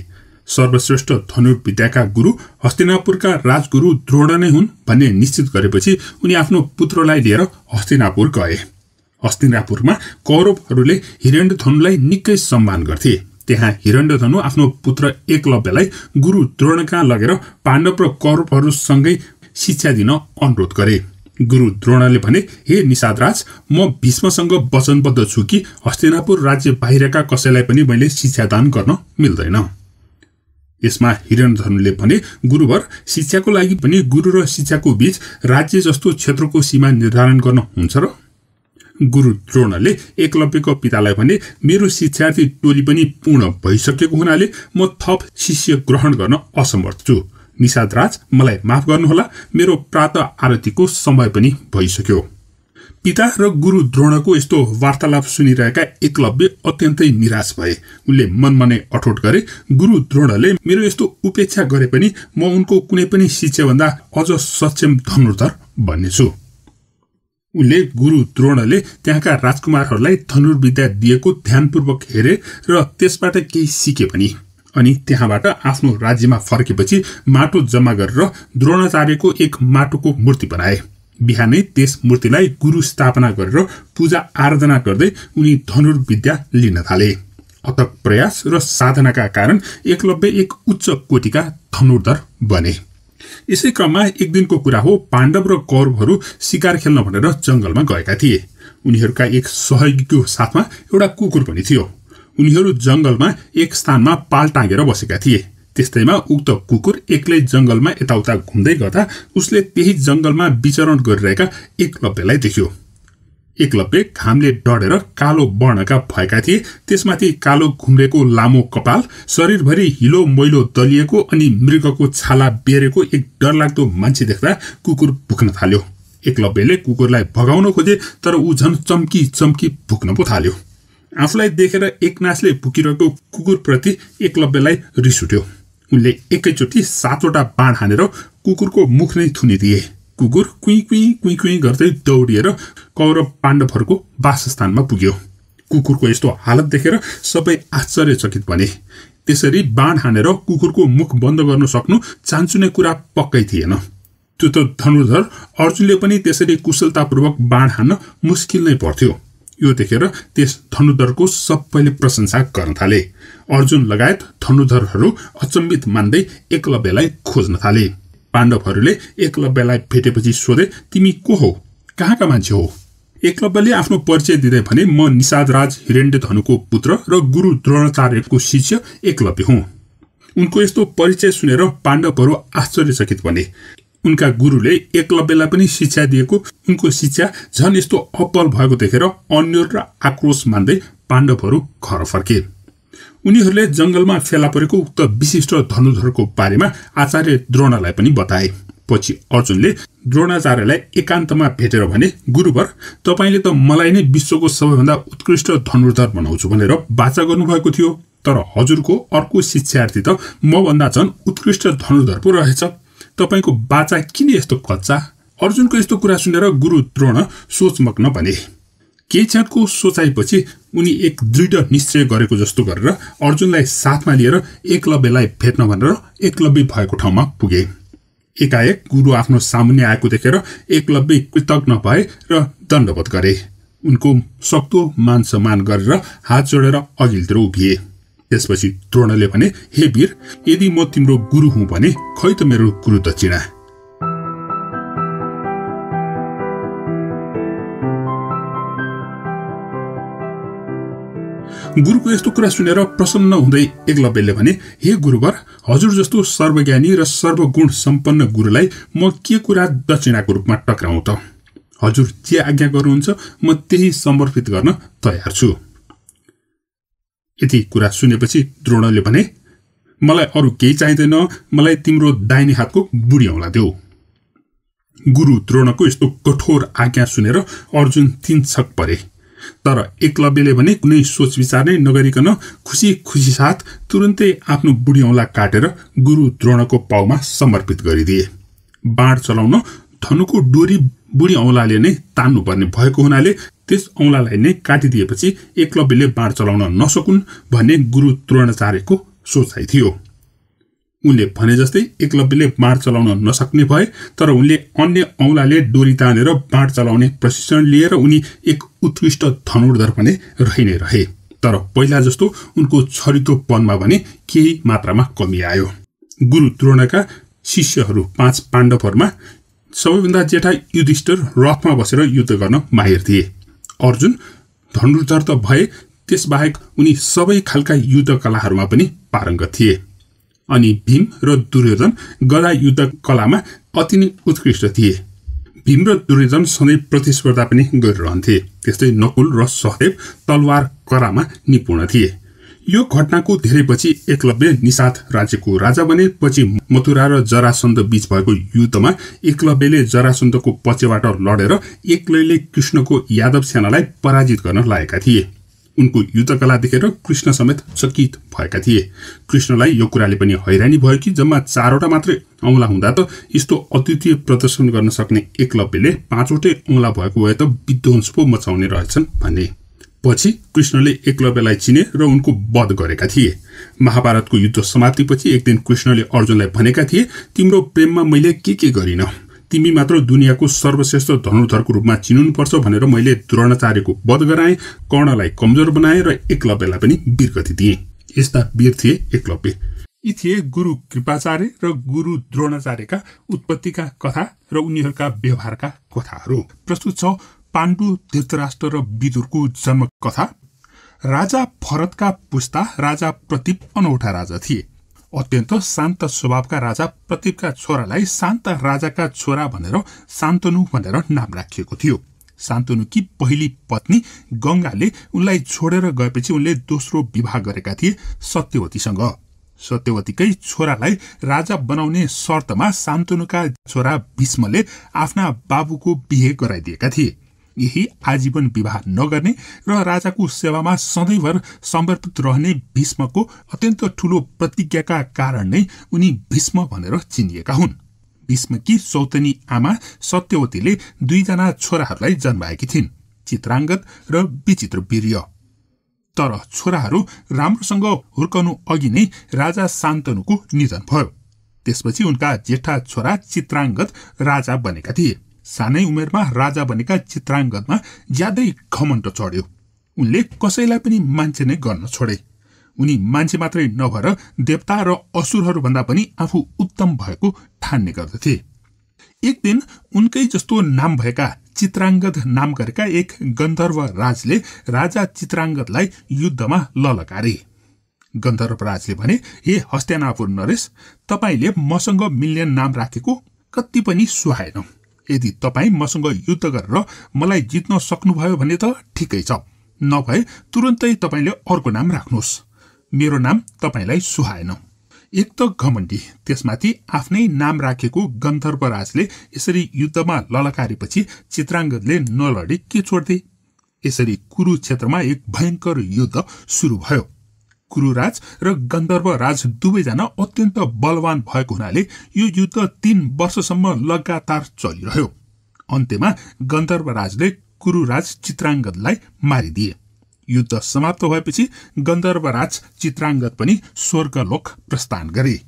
सर्वश्रेष्ठ धनुर्विद्याका गुरु हस्तिनापुरका राजगुरु द्रोण नै हुन् भन्ने निश्चित गरेपछि उनी आफ्नो पुत्रलाई लिएर हस्तिनापुर गए। हस्तिनापुरमा कौरवहरूले हिरण्यधनुलाई निकै सम्मान गर्थे। त्यहाँ हिरण्यधनु आफ्नो पुत्र एकलव्यलाई गुरु द्रोणकहाँ लगेर पाण्डव र कौरवहरूसँगै शिक्षा दिन अनुरोध गरे। गुरु द्रोणले भने, हे निषादराज, म भीष्मसँग वचनबद्ध छु कि हस्तिनापुर राज्य बाहिरका कसैलाई पनि मैले शिक्षादान गर्न मिल्दैन। यसमा हिरण्यधनुले भने, गुरुवर, शिक्षाको लागि पनि गुरु र शिक्षाको बीच राज्य जस्तो क्षेत्रको सीमा निर्धारण गर्न हुन्छ र? गुरु द्रोणले एकलव्यको पितालाई भने, मेरो शिक्षार्थी टोली पनि पूर्ण भइसकेको हुनाले म थप शिष्य ग्रहण गर्न असमर्थ छु। निषादराज, मलाई माफ गर्नुहोला, मेरो प्रातः आरतीको समय पनि भइसक्यो। पिता र गुरु द्रोणको यस्तो वार्तालाप सुनिरहेका एकलव्य अत्यन्तै निराश भए। उनले मनमा नै अठोट गरे, गुरु द्रोणले मेरो यस्तो उपेक्षा गरे पनि म उनको कुनै पनि शिष्यभन्दा अझ सक्षम धनुर्धर बन्नेछु। उनले गुरु द्रोणले त्यहाँका राजकुमारहरूलाई धनुर्विद्या दिएको ध्यानपूर्वक हेरे र त्यसबाट केही सिके पनि। अनि त्यहाँबाट आफ्नो राज्यमा फर्केपछि माटो जम्मा गरेर द्रोणाचार्यको एक माटोको मूर्ति बनाए। बिहानै त्यस मूर्तिलाई गुरु स्थापना गरेर पूजा आराधना गर्दै उनी धनुर्विद्या लिन थाले। अथक प्रयास र साधनाका कारण एकलव्य एक उच्च कोटिका धनुर्धर बने। यसै क्रममा एक दिनको कुरा हो, पाण्डव र कौरवहरू शिकार खेल्न भनेर जंगलमा गएका थिए। उनीहरूका एक सहयोगीको साथमा एउटा कुकुर पनि थियो। उनीहरू जंगलमा एक स्थानमा पाल टाँगेर बसेका थिए। त्यस्तैमा उक्त कुकुर एक्लै जंगलमा यताउता घुम्दै गर्दा उसले त्यही जंगलमा विचरण गरिरहेका एकलव्यलाई देख्यो। एकलव्य घामले डढेर कालो वर्णका भएका थिए। त्यसमाथि कालो घुम्रेको लामो कपाल, शरीरभरि हिलो मैलो दलिएको अनि मृगको छाला बेरेको एक डरलाग्दो मान्छे देख्दा कुकुर भुक्न थाल्यो। एकलव्यले कुकुरलाई भगाउन खोजे, तर ऊ झन् चम्की चम्की भुक्न पो थाल्यो। आफूलाई देखेर एकनासले भुकिरहेको कुकुरप्रति एकलव्यलाई रिस उठ्यो। उनले एकैचोटि 7वटा बाण हानेर कुकुरको मुख नै थुनिदिए। कुकुर कुई कुई कुई कुई गर्दै दौडिएर कौरव पाण्डवहरूको वासस्थानमा पुग्यो। कुकुरको यस्तो हालत देखेर सबै आश्चर्यचकित बने। त्यसरी बाण हानेर कुकुरको मुख बन्द गर्न सक्नु चान्चुने कुरा पक्कै थिएन। त्यो त धनुर्धर अर्जुनले पनि त्यसरी कुशलतापूर्वक बाण हान्न मुस्किल नै पर्थ्यो। यो देखेर त्यस धनुर्धरको सबैले प्रशंसा गर्न थाले। अर्जुन लगायत धनुर्धरहरू अचम्बित मान्दै एकलव्यलाई खोज्न थाले। पाण्डवहरूले एकलव्यलाई भेटेपछि सोधे, तिमी को हौ, कहाँका मान्छे हो? एकलव्यले आफ्नो परिचय दिँदै भने, म निषादराज हिरण्यधनुको पुत्र र गुरु द्रोणाचार्यको शिष्य एकलव्य हुँ। उनको यस्तो परिचय सुनेर पाण्डवहरू आश्चर्यचकित बने। उनका गुरुले एकलव्यलाई पनि शिक्षा दिएको उनको शिक्षा झन् यस्तो अब्बल भएको देखेर अन्योल र आक्रोश मान्दै पाण्डवहरू घर फर्के। उनीहरूले जंगलमा फेला परेको उक्त विशिष्ट धनुर्धरको बारेमा आचार्य द्रोणलाई पनि बताए। पछि अर्जुनले द्रोणाचार्यलाई एकान्तमा भेटेर भने, गुरुवर, तपाईले त मलाई नै विश्वको सबैभन्दा उत्कृष्ट धनुर्धर बनाउँछु भनेर वाचा गर्नुभएको थियो, तर हजुरको अर्को शिक्षार्थी त मभन्दा झन् उत्कृष्ट धनुर्धर पो रहेछ। तपाईको वाचा किन यस्तो कच्चा? अर्जुनको यस्तो कुरा सुनेर गुरु द्रोण सोचमग्न बने। केही क्षणको सोचाइपछि उनी एक दृढ निश्चय गरेको जस्तो गरेर अर्जुनलाई साथमा लिएर एकलव्यलाई भेट्न भनेर एकलव्य भएको ठाउँमा पुगे। एकाएक गुरु आफ्नो सामुन्ने आएको देखेर एकलव्य कृतज्ञ भए र दण्डवत गरे। उनको सक्दो मान सम्मान गरेर हात जोडेर अघिल्तिर उभिए। त्यसपछि द्रोणले भने, हे वीर, यदि म तिम्रो गुरु हुँ भने खै त मेरो गुरु दक्षिणा। गुरुको यस्तो कुरा सुनेर प्रसन्न हुँदै एकलव्यले भने, हे गुरुवर, हजुर जस्तो सर्वज्ञानी र सर्वगुण सम्पन्न गुरुलाई म के कुरा दक्षिणाको रूपमा टक्राउँ त? हजुर जे आज्ञा गर्नुहुन्छ म त्यही समर्पित गर्न तयार छु। यति कुरा सुनेपछि द्रोणले भने, मलाई अरू केही चाहिँदैन, मलाई तिम्रो दाहिने हातको बुढी औँला देऊ। गुरु द्रोणको यस्तो कठोर आज्ञा सुनेर अर्जुन 3 छक परे। तर एकलव्यले भने कुनै सोच विचार नै नगरिकन खुसी खुसी साथ तुरन्तै आफ्नो बुढी औँला काटेर गुरु द्रोणको पाउमा समर्पित गरिदिए। बाण चलाउन धनुको डोरी बुढी औँलाले नै तान्नुपर्ने भएको हुनाले त्यस औँलालाई नै काटिदिएपछि एकलव्यले बाण चलाउन नसकुन् भन्ने गुरु द्रोणाचार्यको सोचाइ थियो। उनले भने जस्तै एकलव्यले बाण चलाउन नसक्ने भए, तर उनले अन्य औँलाले डोरी तानेर बाण चलाउने प्रशिक्षण लिएर उनी एक उत्कृष्ट धनुर्धर पनि रहि नै रहे। तर पहिला जस्तो उनको छरितोपनमा भने केही मात्रामा कमी आयो। गुरु द्रोणका शिष्यहरू 5 पाण्डवहरूमा सबैभन्दा जेठा युधिष्ठिर रथमा बसेर युद्ध गर्न माहिर थिए। अर्जुन धनुर्धर त भए, त्यसबाहेक उनी सबै खालका युद्ध कलाहरूमा पनि पारङ्गत थिए। अनि भीम र दुर्योधन गदा युद्ध कलामा अति नै उत्कृष्ट थिए। भीम र दुर्योधन सधैँ प्रतिस्पर्धा पनि गरिरहन्थे। त्यस्तै नकुल र सहदेव तलवार करामा निपुण थिए। यो घटनाको धेरै पछि एकलव्य निषाद राज्यको राजा बने। पछि मथुरा र जरासन्ध बीच भएको युद्धमा एकलव्यले जरासन्धको पक्षबाट लडेर एक्लैले कृष्णको यादव सेनालाई पराजित गर्न लागेका थिए। उनको युद्धकला देखेर कृष्ण समेत चकित भएका थिए। कृष्णलाई यो कुराले पनि हैरानी भयो कि जम्मा 4वटा मात्रै औँला हुँदा त यस्तो अद्वितीय प्रदर्शन गर्न सक्ने एकलव्यले 5वटै औँला भएको भए त विध्वंस पो मचाउने रहेछन् भन्ने। पछि कृष्णले एकलव्यलाई चिने र उनको वध गरेका थिए। महाभारतको युद्ध समाप्तिपछि एक दिन कृष्णले अर्जुनलाई भनेका थिए, तिम्रो प्रेममा मैले के गरिन? तिमी मात्र दुनियाँको सर्वश्रेष्ठ धनुर्धरको रूपमा चिन्नुपर्छ भनेर मैले द्रोणाचार्यको वध गराएँ, कर्णलाई कमजोर बनाएँ र एकलव्यलाई पनि वीरगति दिएँ। यस्ता वीर थिए एकलव्य। यी थिए गुरु कृपाचार्य र गुरु द्रोणाचार्यका उत्पत्तिका कथा र उनीहरूका व्यवहारका कथाहरू। प्रस्तुत छ पाण्डु, धृतराष्ट्र र विदुरको जन्म कथा। राजा भरतका पुस्ता राजा प्रतीप अनौठा राजा थिए। अत्यन्त शान्त स्वभावका राजा प्रतीपका छोरालाई शान्त राजाका छोरा भनेर शान्तनु भनेर नाम राखिएको थियो। शान्तनुकी पहिली पत्नी गंगाले उनलाई छोडेर गएपछि उनले दोस्रो विवाह गरेका थिए सत्यवतीसँग। सत्यवतीकै छोरालाई राजा बनाउने शर्तमा शान्तनुका छोरा भीष्मले आफ्ना बाबुको बिहे गराइदिएका थिए। यही आजीवन विवाह नगर्ने र राजाको सेवामा सधैँभर समर्पित रहने भीष्मको अत्यन्त ठूलो प्रतिज्ञाका कारण नै उनी भीष्म भनेर चिनिएका हुन्। भीष्मकी सौतनी आमा सत्यवतीले 2 जना छोराहरूलाई जन्माएकी थिइन्, चित्राङ्गद र विचित्रवीर्य। तर छोराहरू राम्रोसँग हुर्कनु अघि नै राजा शान्तनुको निधन भयो। त्यसपछि उनका जेठा छोरा चित्राङ्गद राजा बनेका थिए। सानै उमेरमा राजा बनेका चित्राङ्गदमा ज्यादै घमण्ड चढ्यो। उनले कसैलाई पनि मान्छे नै गर्न छोडे। उनी मान्छे मात्रै नभएर देवता र असुरहरू भन्दा पनि आफू उत्तम भएको ठान्ने गर्दथे। एक दिन उनकै जस्तो नाम भएका चित्राङ्गद नाम गरेका एक गन्धर्व राजले राजा चित्राङ्गदलाई युद्धमा ललकारे। गन्धर्व राजले भने, हे हस्तिनापुर नरेश, तपाईले मसँग मिल्ने नाम राखेको कति पनि सुहाएन। यदि तपाईँ मसँग युद्ध गरेर मलाई जित्न सक्नुभयो भने त ठिकै छ, नभए तुरन्तै तपाईले अर्को नाम राख्नुहोस्। मेरो नाम तपाईलाई सुहाएन। एक त घमण्डी, त्यसमाथि आफ्नै नाम राखेको गन्धर्व राजले यसरी युद्धमा ललकारेपछि चित्राङ्गदले नलडी के छोड्थे। यसरी कुरुक्षेत्रमा एक भयंकर युद्ध सुरु भयो। कुरुराज र गन्धर्व राज दुवैजना अत्यन्त बलवान भएको हुनाले यो युद्ध 3 वर्षसम्म लगातार चलिरह्यो। अन्त्यमा गन्धर्व राजले कुरुराज चित्राङ्गदलाई मारिदिए। युद्ध समाप्त भएपछि गन्धर्व राज चित्राङ्गद पनि स्वर्गलोक प्रस्थान गरे।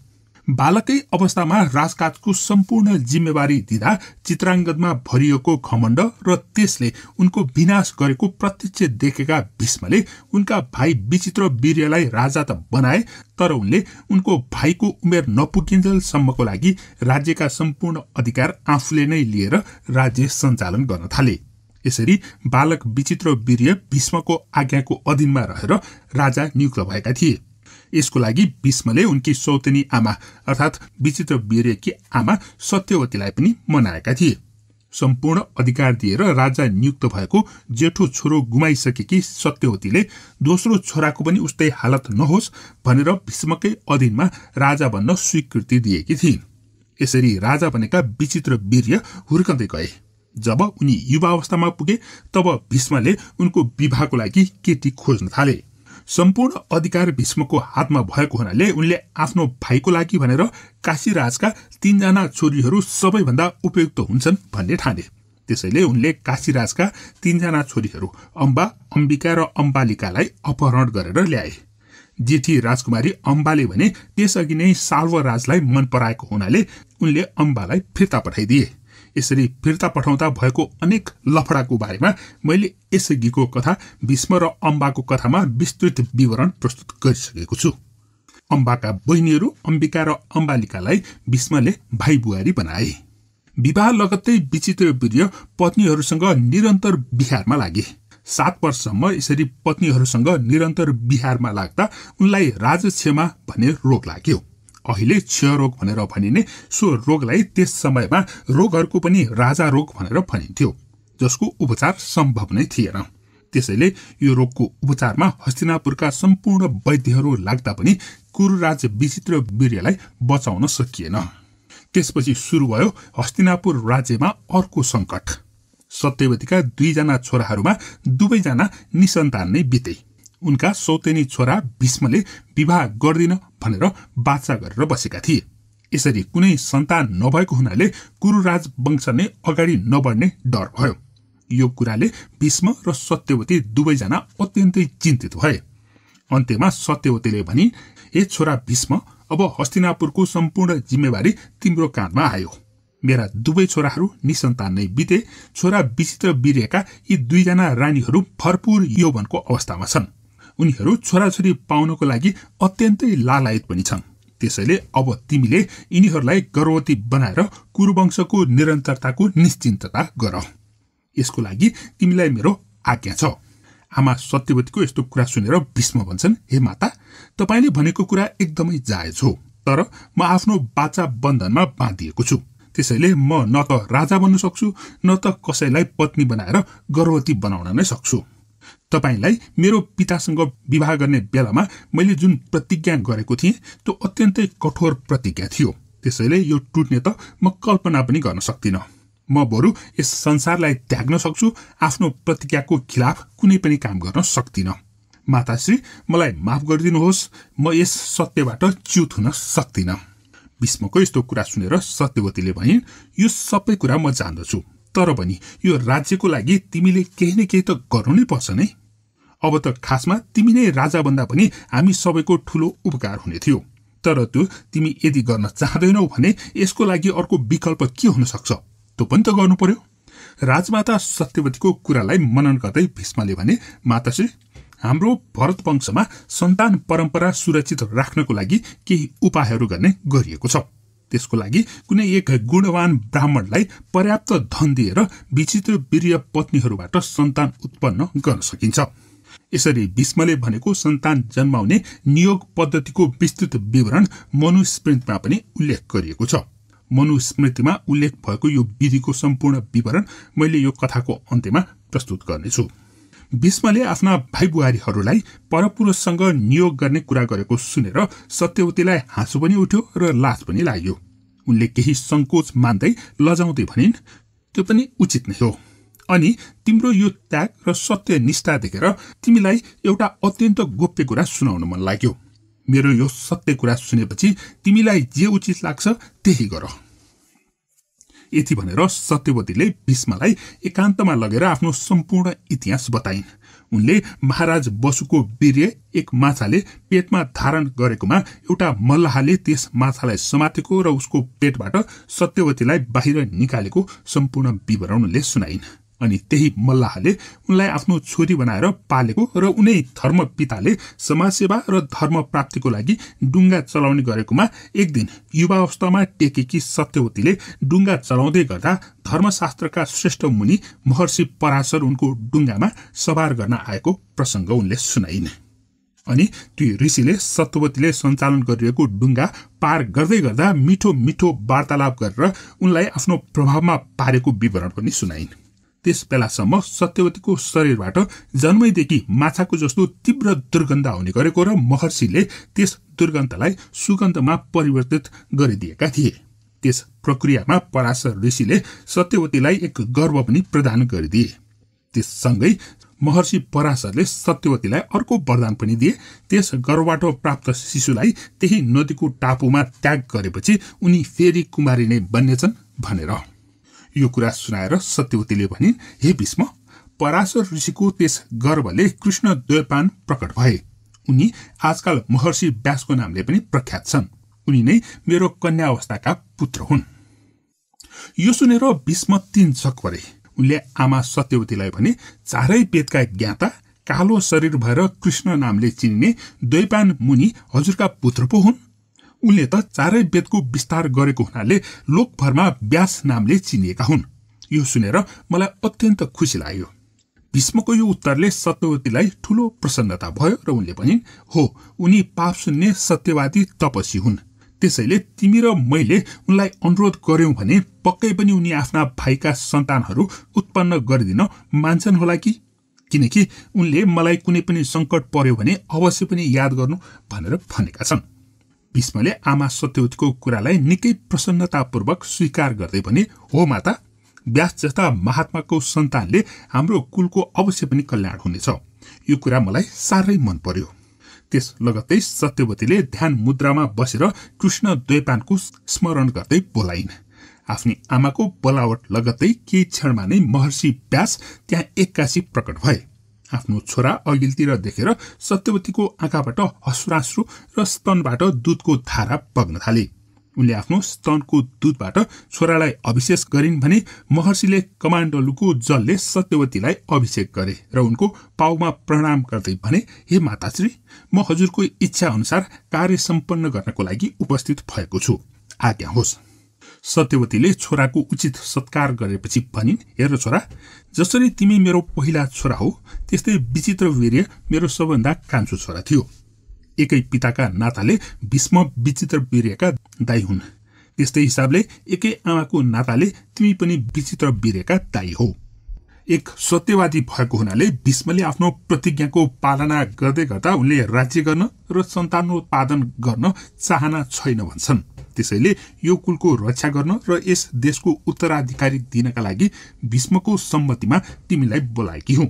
बालकै अवस्थामा राजकाजको सम्पूर्ण जिम्मेवारी दिँदा चित्राङ्गदमा भरिएको घमण्ड र त्यसले उनको विनाश गरेको प्रत्यक्ष देखेका भीष्मले उनका भाइ विचित्रवीर्यलाई राजा त बनाए, तर उनले उनको भाइको उमेर नपुगिन्जेलसम्मको लागि राज्यका सम्पूर्ण अधिकार आफूले नै लिएर राज्य सञ्चालन गर्न थाले। यसरी बालक विचित्र वीर्य भीष्मको आज्ञाको अधीनमा रहेर राजा नियुक्त भएका थिए। यसको लागि भीष्मले उनकी सौतेनी आमा अर्थात् विचित्र वीर्यकी आमा सत्यवतीलाई पनि मनाएका थिए। सम्पूर्ण अधिकार दिएर राजा नियुक्त भएको जेठो छोरो गुमाइसकेकी सत्यवतीले दोस्रो छोराको पनि उस्तै हालत नहोस् भनेर भीष्मकै अधीनमा राजा बन्न स्वीकृति दिएकी थिइन्। यसरी राजा बनेका विचित्र वीर्य हुर्कँदै गए। जब उनी युवावस्थामा पुगे तब भीष्मले उनको विवाहको लागि केटी खोज्न थाले। सम्पूर्ण अधिकार भीष्मको हातमा भएको हुनाले उनले आफ्नो भाइको लागि भनेर काशीराजका 3 जना छोरीहरू सबैभन्दा उपयुक्त हुन्छन् भन्ने ठाने। त्यसैले उनले काशीराजका 3 जना छोरीहरू अम्बा, अम्बिका र अम्बालिकालाई अपहरण गरेर ल्याए। जेठी राजकुमारी अम्बाले भने त्यसअघि नै साल्वराजलाई मन पराएको हुनाले उनले अम्बालाई फिर्ता पठाइदिए। यसरी फिर्ता पठाउँदा भएको अनेक लफडाको बारेमा मैले यसअघिको कथा भीष्म र अम्बाको कथामा विस्तृत विवरण प्रस्तुत गरिसकेको छु। अम्बाका बहिनीहरू अम्बिका र अम्बालिकालाई भीष्मले भाइ बुहारी बनाए। विवाह लगत्तै विचित्र वीर्य पत्नीहरूसँग निरन्तर बिहारमा लागे। 7 वर्षसम्म यसरी पत्नीहरूसँग निरन्तर बिहारमा लाग्दा उनलाई राजक्षमा भन्ने रोग लाग्यो। अहिले क्षयरोग भनेर भनिने सो रोगलाई त्यस समयमा रोगहरूको पनि राजा रोग भनेर भनिन्थ्यो, जसको उपचार सम्भव नै थिएन। त्यसैले यो रोगको उपचारमा हस्तिनापुरका सम्पूर्ण वैद्यहरू लाग्दा पनि कुरुराज विचित्र वीर्यलाई बचाउन सकिएन। त्यसपछि सुरु भयो हस्तिनापुर राज्यमा अर्को संकट। सत्यवतीका 2 जना छोराहरूमा 2 जना निसन्तान नै बिते। उनका सौतेनी छोरा भीष्मले विवाह गर्दिन भनेर बाचा गरेर बसेका थिए। यसरी कुनै सन्तान नभएको हुनाले कुरुराज वंश नै अगाडि नबढ्ने डर भयो। यो कुराले भीष्म र सत्यवती 2 जना अत्यन्तै चिन्तित भए। अन्त्यमा सत्यवतीले भनी, हे छोरा भीष्म, अब हस्तिनापुरको सम्पूर्ण जिम्मेवारी तिम्रो काँधमा आयो। मेरा 2 छोराहरू निसन्तान नै बिते। छोरा विचित्र वीर्यका यी 2 जना रानीहरू भरपूर यौवनको अवस्थामा छन्। उनीहरू छोराछोरी पाउनको लागि अत्यन्तै लालायत पनि छन्। त्यसैले अब तिमीले यिनीहरूलाई गर्भवती बनाएर कुरुवंशको निरन्तरताको निश्चिन्तता गर। यसको लागि तिमीलाई मेरो आज्ञा छ। आमा सत्यवतीको यस्तो कुरा सुनेर भीष्म भन्छन्, हे माता, तपाईले भनेको कुरा एकदमै जायज हो, तर म आफ्नो बाचा बन्धनमा बाँधिएको छु। त्यसैले म न त राजा बन्न सक्छु न त कसैलाई पत्नी बनाएर गर्भवती बनाउन नै सक्छु। तपाईलाई मेरो पितासँग विवाह गर्ने बेलामा मैले जुन प्रतिज्ञा गरेको थिएँ त्यो अत्यन्तै कठोर प्रतिज्ञा थियो। त्यसैले यो टुट्ने त म कल्पना पनि गर्न सक्दिन। म बरु यस संसारलाई त्याग्न सक्छु, आफ्नो प्रतिज्ञाको खिलाफ कुनै पनि काम गर्न सक्दिन। माताश्री, मलाई माफ गरिदिनुहोस्, म यस सत्यबाट च्युत हुन सक्दिन। भीष्मको यस्तो कुरा सुनेर सत्यवतीले भनिन्, यो सबै कुरा म जान्दछु, तर पनि यो राज्यको लागि तिमीले केही न केही त गर्नु नै पर्छ नै। अब त खासमा तिमी नै राजा बन्दा पनि हामी सबैको ठूलो उपकार हुने थियो। तर त्यो तिमी यदि गर्न चाहदैनौ भने यसको लागि अर्को विकल्प के हुन सक्छ, त्यो पनि त गर्नु पर्यो। राजमाता सत्यवतीको कुरालाई मनन गर्दै भीष्मले भने, माताश्री, हाम्रो भरत वंशमा सन्तान परम्परा सुरक्षित राख्नको लागि केही उपायहरू गर्ने गरिएको छ। त्यसको लागि कुनै एक गुणवान ब्राह्मणलाई पर्याप्त धन दिएर विचित्र वीर्य पत्नीहरूबाट सन्तान उत्पन्न गर्न सकिन्छ। यसरी भीष्मले भनेको सन्तान जन्माउने नियोग पद्धतिको विस्तृत विवरण मनुस्मृतिमा पनि उल्लेख गरिएको छ। मनुस्मृतिमा उल्लेख भएको यो विधिको सम्पूर्ण विवरण मैले यो कथाको अन्त्यमा प्रस्तुत गर्नेछु। भीष्मले आफ्ना भाइ बुहारीहरूलाई परपुरुषसँग नियोग गर्ने कुरा गरेको सुनेर सत्यवतीलाई हाँसो पनि उठ्यो र लाज पनि लाग्यो। उनले केही संकोच मान्दै लजाउँदै भनिन्, त्यो पनि उचित नै हो। अनि तिम्रो यो त्याग र सत्य निष्ठा देखेर तिमीलाई एउटा अत्यन्त गोप्य कुरा सुनाउन मन लाग्यो। मेरो यो सत्य कुरा सुनेपछि तिमीलाई जे उचित लाग्छ त्यही गर। यति भनेर सत्यवतीले भीष्मलाई एकान्तमा लगेर आफ्नो सम्पूर्ण इतिहास बताइन्। उनले महाराज वसुको वीर्य एक माछाले पेटमा धारण गरेकोमा एउटा मल्लाहले त्यस माछालाई समातेको र उसको पेटबाट सत्यवतीलाई बाहिर निकालेको सम्पूर्ण विवरण उनले सुनाइन्। अनि त्यही मल्लाहले उनलाई आफ्नो छोरी बनाएर पालेको र उनै धर्म पिताले समाजसेवा र धर्म प्राप्तिको लागि डुङ्गा चलाउने गरेकोमा एक दिन युवावस्थामा टेकेकी सत्यवतीले डुङ्गा चलाउँदै गर्दा धर्मशास्त्रका श्रेष्ठ मुनि महर्षि पराशर उनको डुङ्गामा सवार गर्न आएको प्रसङ्ग उनले सुनाइन्। अनि त्यो ऋषिले सत्यवतीले सञ्चालन गरिएको डुङ्गा पार गर्दै गर्दा मिठो मिठो वार्तालाप गरेर उनलाई आफ्नो प्रभावमा पारेको विवरण पनि सुनाइन्। त्यस बेलासम्म सत्यवतीको शरीरबाट जन्मैदेखि माछाको जस्तो तीव्र दुर्गन्ध आउने गरेको र महर्षिले त्यस दुर्गन्धलाई सुगन्धमा परिवर्तित गरिदिएका थिए। त्यस प्रक्रियामा पराशर ऋषिले सत्यवतीलाई एक गर्व पनि प्रदान गरिदिए। त्यससँगै महर्षि पराशरले सत्यवतीलाई अर्को वरदान पनि दिए। त्यस गर्भबाट प्राप्त शिशुलाई त्यही नदीको टापुमा त्याग गरेपछि उनी फेरि कुमारी नै बन्नेछन् भनेर। यो कुरा सुनाएर सत्यवतीले भनिन्, हे भीष्म, पराशर ऋषिको त्यस गर्वले कृष्ण द्वैपायन प्रकट भए। उनी आजकल महर्षि व्यासको नामले पनि प्रख्यात छन्। उनी नै मेरो कन्या अवस्थाका पुत्र हुन्। यो सुनेर भीष्म तीन छक परे। उनले आमा सत्यवतीलाई भने, चारै वेदका ज्ञाता कालो शरीर भएर कृष्ण नामले चिनिने द्वैपायन मुनि हजुरका पुत्र पो हुन्। उनले त चारै वेदको विस्तार गरेको हुनाले लोकभरमा व्यास नामले चिनिएका हुन्। यो सुनेर मलाई अत्यन्त खुसी लाग्यो। भीष्मको यो उत्तरले सत्यवतीलाई ठूलो प्रसन्नता भयो र उनले भनिन्, हो, उनी पाप सुन्ने सत्यवादी तपस्वी हुन्। त्यसैले तिमी र मैले उनलाई अनुरोध गर्यौं भने पक्कै पनि उनी आफ्ना भाइका सन्तानहरू उत्पन्न गरिदिन मान्छन् होला कि, किनकि उनले मलाई कुनै पनि संकट पर्यो भने अवश्य पनि याद गर्नु भनेर भनेका छन्। भीष्मले आमा सत्यवतीको कुरालाई निकै प्रसन्नतापूर्वक स्वीकार गर्दै भने, हो माता, व्यास जस्ता महात्माको सन्तानले हाम्रो कुलको अवश्य पनि कल्याण हुनेछ। यो कुरा मलाई साह्रै मन पर्यो। त्यस लगत्तै सत्यवतीले ध्यान मुद्रामा बसेर कृष्ण द्वैपायनको स्मरण गर्दै बोलाइन्। आफ्नी आमाको बोलावट लगत्तै केही क्षणमा नै महर्षि व्यास त्यहाँ एक्कासी प्रकट भए। आफ्नो छोरा अघिल्तिर देखेर सत्यवतीको आँखाबाट अश्रुराश्रु र स्तनबाट दूधको धारा बग्न थाले। उनले आफ्नो स्तनको दूधबाट छोरालाई अभिषेक गरिन् भने महर्षिले कमाण्डलुको जलले सत्यवतीलाई अभिषेक गरे र उनको पाउमा प्रणाम गर्दै भने, हे माताश्री, म हजुरको इच्छा अनुसार कार्य सम्पन्न गर्नको लागि उपस्थित भएको छु, आज्ञा होस्। सत्यवतीले छोराको उचित सत्कार गरेपछि भनिन्, हेर छोरा, जसरी तिमी मेरो पहिला छोरा हो त्यस्तै विचित्र वीर्य मेरो सबभन्दा कान्छो छोरा थियो। एकै पिताका नाताले भीष्म विचित्र वीर्यका दाई हुन्। त्यस्तै हिसाबले एकै आमाको नाताले तिमी पनि विचित्र वीर्यका दाई हो। एक सत्यवादी भएको हुनाले भीष्मले आफ्नो प्रतिज्ञाको पालना गर्दै गर्दा उनले राज्य गर्न र सन्तानोत्पादन गर्न चाहना छैन भन्छन्। त्यसैले यो कुलको रक्षा गर्न र यस देशको उत्तराधिकारी दिनका लागि भीष्मको सम्मतिमा तिमीलाई बोलाएकी हुँ।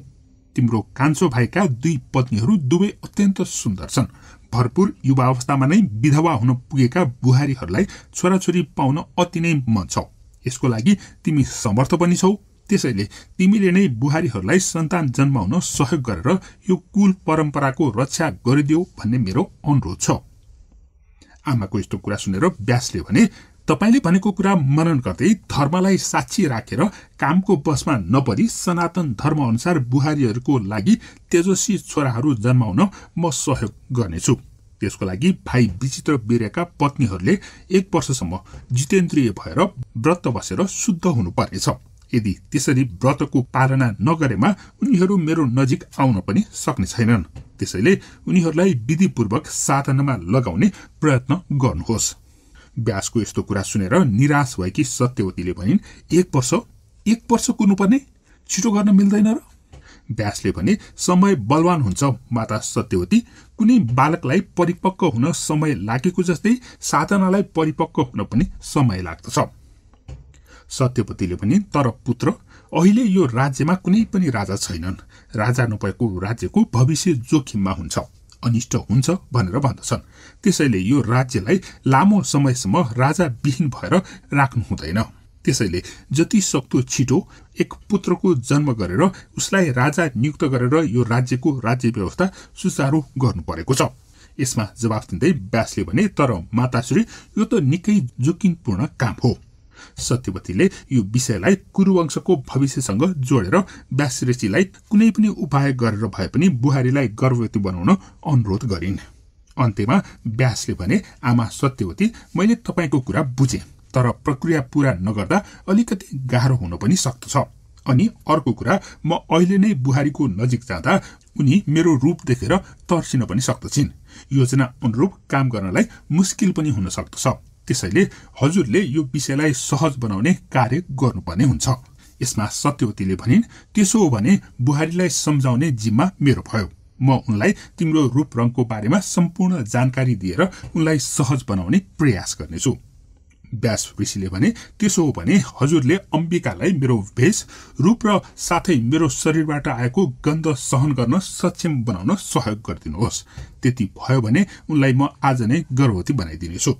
तिम्रो कान्छो भाइका दुई पत्नीहरू दुवै अत्यन्त सुन्दर छन्। भरपूर युवावस्थामा नै विधवा हुन पुगेका बुहारीहरूलाई छोराछोरी पाउन अति नै मन छ। यसको लागि तिमी समर्थ पनि छौ। त्यसैले तिमीले नै बुहारीहरूलाई सन्तान जन्माउन सहयोग गरेर यो कुल परम्पराको रक्षा गरिदियो भन्ने मेरो अनुरोध छ। आमाको यस्तो कुरा सुनेर व्यासले भने, तपाईले भनेको कुरा मनन गर्दै धर्मलाई साक्षी राखेर कामको बसमा नपरी सनातन धर्म अनुसार बुहारीहरूको लागि तेजस्वी छोराहरू जन्माउन म सहयोग गर्नेछु। त्यसको लागि भाइ विचित्र वीर्यका पत्नीहरूले 1 वर्षसम्म जितेन्द्रिय भएर व्रत बसेर शुद्ध हुनुपर्नेछ। यदि त्यसरी व्रतको पालना नगरेमा उनीहरू मेरो नजिक आउन पनि सक्ने छैनन्। त्यसैले उनीहरूलाई विधिपूर्वक साधनामा लगाउने प्रयत्न गर्नुहोस्। व्यासको यस्तो कुरा सुनेर निराश भएकी सत्यवतीले भनिन्, 1 वर्ष कुर्नुपर्ने, छिटो गर्न मिल्दैन र? व्यासले भने, समय बलवान हुन्छ माता सत्यवती। कुनै बालकलाई परिपक्व हुन समय लागेको जस्तै साधनालाई परिपक्व हुन पनि समय लाग्दछ। सत्यवतीले भने, तर पुत्र, अहिले यो राज्यमा कुनै पनि राजा छैनन्। राजा नभएको राज्यको भविष्य जोखिममा हुन्छ, अनिष्ट हुन्छ भनेर भन्दछन्। त्यसैले यो राज्यलाई लामो समयसम्म राजा विहीन भएर राख्नु हुँदैन। त्यसैले जति सक्दो छिटो एक पुत्रको जन्म गरेर उसलाई राजा नियुक्त गरेर यो राज्यको राज्य व्यवस्था सुचारू गर्नु परेको छ। यसमा जवाफ दिँदै व्यासले भने, तर माताश्री, यो त निकै जोखिमपूर्ण काम हो। सत्यवतीले यो विषयलाई कुरुवंशको भविष्यसँग जोडेर व्यासऋषिलाई कुनै पनि उपाय गरेर भए पनि बुहारीलाई गर्भवती बनाउन अनुरोध गरिन्। अन्त्यमा व्यासले भने, आमा सत्यवती, मैले तपाईको कुरा बुझे, तर प्रक्रिया पूरा नगर्दा अलिकति गाह्रो हुन पनि सक्दछ। अनि अर्को कुरा, म अहिले नै बुहारीको नजिक जाँदा उनी मेरो रूप देखेर तर्सिन पनि सक्दछिन्। योजना अनुरूप काम गर्नलाई मुस्किल पनि हुन सक्दछ। त्यसैले हजुरले यो विषयलाई सहज बनाउने कार्य गर्नुपर्ने हुन्छ। यसमा सत्यवतीले भनिन्, त्यसो हो भने बुहारीलाई सम्झाउने जिम्मा मेरो भयो। म उनलाई तिम्रो रूप रङको बारेमा सम्पूर्ण जानकारी दिएर उनलाई सहज बनाउने प्रयास गर्नेछु। व्यास ऋषिले भने, त्यसो हो भने हजुरले अम्बिकालाई मेरो भेष, रूप र साथै मेरो शरीरबाट आएको गन्ध सहन गर्न सक्षम बनाउन सहयोग गरिदिनुहोस्। त्यति भयो भने उनलाई म आज नै गर्भवती बनाइदिनेछु।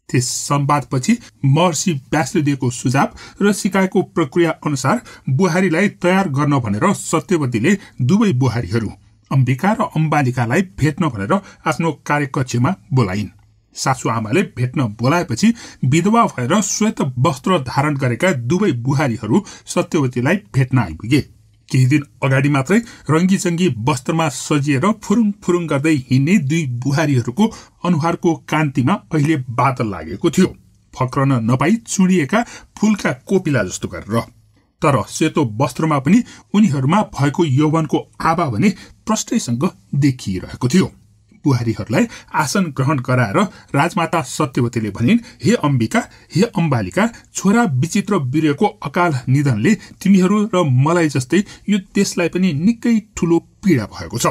त्यस संवादपछि महर्षि व्यासले दिएको सुझाव र सिकाएको प्रक्रिया अनुसार बुहारीलाई तयार गर्न भनेर सत्यवतीले दुवै बुहारीहरू अम्बिका र अम्बालिकालाई भेट्न भनेर आफ्नो कार्यकक्षमा बोलाइन्। सासू आमाले भेट्न बोलाएपछि विधवा भएर श्वेत वस्त्र धारण गरेका दुवै बुहारीहरू सत्यवतीलाई भेट्न आइपुगे। केही दिन अगाडि मात्रै रङ्गीचङ्गी वस्त्रमा सजिएर फुरुङ फुरुङ गर्दै हिँड्ने दुई बुहारीहरूको अनुहारको कान्तिमा अहिले बादल लागेको थियो, फक्रन नपाई चुडिएका फूलका कोपिला जस्तो गरेर। तर सेतो वस्त्रमा पनि उनीहरूमा भएको यौवनको आभा भने प्रष्टैसँग देखिरहेको थियो। बुहारीहरूलाई आसन ग्रहण गराएर राजमाता सत्यवतीले भनिन्, हे अम्बिका, हे अम्बालिका, छोरा विचित्र वीर्यको अकाल निधनले तिमीहरू र मलाई जस्तै यो देशलाई पनि निकै ठूलो पीडा भएको छ।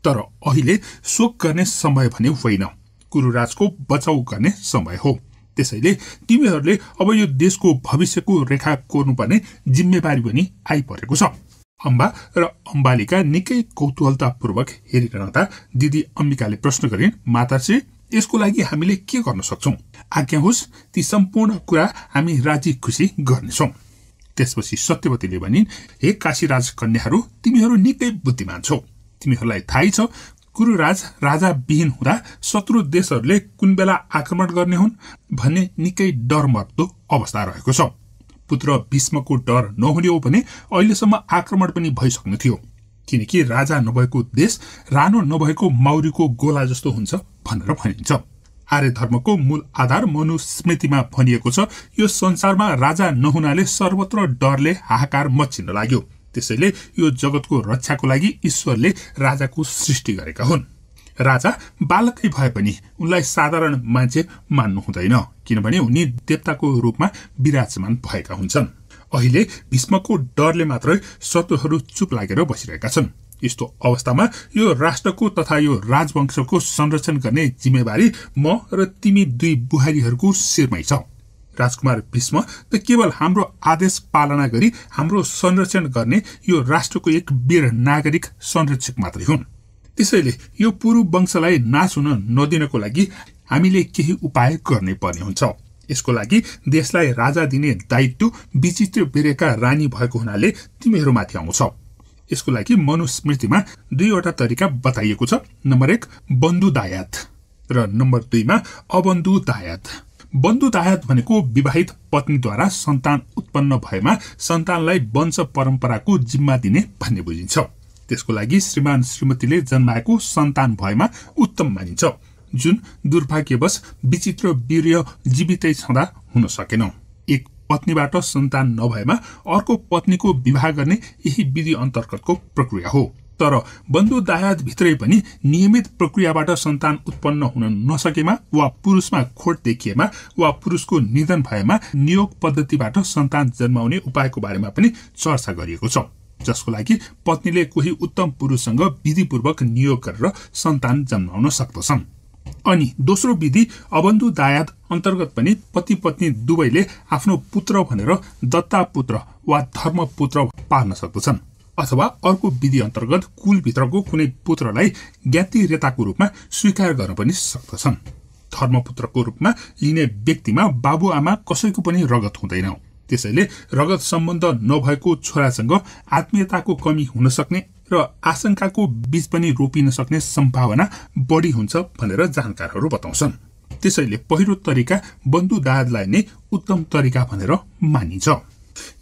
तर अहिले शोक गर्ने समय भने होइन, कुरुराजको बचाउ गर्ने समय हो। त्यसैले तिमीहरूले अब यो देशको भविष्यको रेखा कोर्नुपर्ने जिम्मेवारी पनि आइपरेको छ। अम्बा र अम्बालिका निकै कौतूहलतापूर्वक हेरिरहँदा दिदी अम्बिकाले प्रश्न गरिन्, माताश्री, यसको लागि हामीले के गर्न सक्छौं? आज्ञा होस्, ती सम्पूर्ण कुरा हामी राजी खुसी गर्नेछौं। त्यसपछि सत्यवतीले भनिन्, हे काशीराज कन्याहरू, तिमीहरू निकै बुद्धिमान छौ। तिमीहरूलाई थाहै छ कुरुराज राजा विहीन हुँदा शत्रु देशहरूले कुन बेला आक्रमण गर्ने हुन् भन्ने निकै डरमर्दो अवस्था रहेको छ। पुत्र भीष्मको डर नहुने हो भने अहिलेसम्म आक्रमण पनि भइसक्ने थियो, किनकि राजा नभएको देश रानो नभएको माउरीको गोला जस्तो हुन्छ भनेर भनिन्छ। आर्य धर्मको मूल आधार मनुस्मृतिमा भनिएको छ, यो संसारमा राजा नहुनाले सर्वत्र डरले हाहाकार मचिन लाग्यो। त्यसैले यो जगतको रक्षाको लागि ईश्वरले राजाको सृष्टि गरेका हुन्। राजा बालकै भए पनि उनलाई साधारण मान्छे मान्नु हुँदैन, किनभने उनी देवताको रूपमा विराजमान भएका हुन्छन्। अहिले भीष्मको डरले मात्रै शत्रुहरू चुप लागेर बसिरहेका छन्। यस्तो अवस्थामा यो राष्ट्रको तथा यो राजवंशको संरक्षण गर्ने जिम्मेवारी म र तिमी दुई बुहारीहरूको शिरमै छ। राजकुमार भीष्म त केवल हाम्रो आदेश पालना गरी हाम्रो संरक्षण गर्ने यो राष्ट्रको एक वीर नागरिक संरक्षक मात्रै हुन्। त्यसैले यो पुरु वंशलाई नाश हुन नदिनको लागि हामीले केही उपाय गर्नै पर्ने हुन्छ। यसको लागि देशलाई राजा दिने दायित्व विचित्र वीर्यका रानी भएको हुनाले तिमीहरूमाथि आउँछ। यसको लागि मनुस्मृतिमा दुईवटा तरिका बताइएको छ। नम्बर 1 बन्धु दायाद र नम्बर 2 मा अबन्धु दायाद। बन्धु दायाद भनेको विवाहित पत्नीद्वारा सन्तान उत्पन्न भएमा सन्तानलाई वंश परम्पराको जिम्मा दिने भन्ने बुझिन्छ। त्यसको लागि श्रीमान श्रीमतीले जन्माएको सन्तान भएमा उत्तम मानिन्छ, जुन दुर्भाग्यवश विचित्र वीर्य जीवितै छँदा हुन सकेन। एक पत्नीबाट सन्तान नभएमा अर्को पत्नीको विवाह गर्ने यही विधि अन्तर्गतको प्रक्रिया हो। तर बन्धु दायाद भित्रै पनि नियमित प्रक्रियाबाट सन्तान उत्पन्न हुन नसकेमा वा पुरुषमा खोट देखिएमा वा पुरुषको निधन भएमा नियोग पद्धतिबाट सन्तान जन्माउने उपायको बारेमा पनि चर्चा गरिएको छ, जसको लागि पत्नीले कोही उत्तम पुरुषसँग विधिपूर्वक नियोग गरेर सन्तान जन्माउन सक्दछन्। अनि दोस्रो विधि अबन्धु दायाद अन्तर्गत पनि पति पत्नी दुवैले आफ्नो पुत्र भनेर दत्ता पुत्र वा धर्मपुत्र पाल्न सक्दछन्, अथवा अर्को विधि अन्तर्गत कुलभित्रको कुनै पुत्रलाई ज्ञाति रेताको रूपमा स्वीकार गर्न पनि सक्दछन्। धर्मपुत्रको रूपमा लिने व्यक्तिमा बाबुआमा कसैको पनि रगत हुँदैन। त्यसैले रगत सम्बन्ध नभएको छोरासँग आत्मीयताको कमी हुन सक्ने र आशंकाको बीज पनि रोपिन सक्ने सम्भावना बढी हुन्छ भनेर जानकारहरू बताउँछन्। त्यसैले पहिलो तरिका बन्धुदाजलाई नै उत्तम तरिका भनेर मानिन्छ।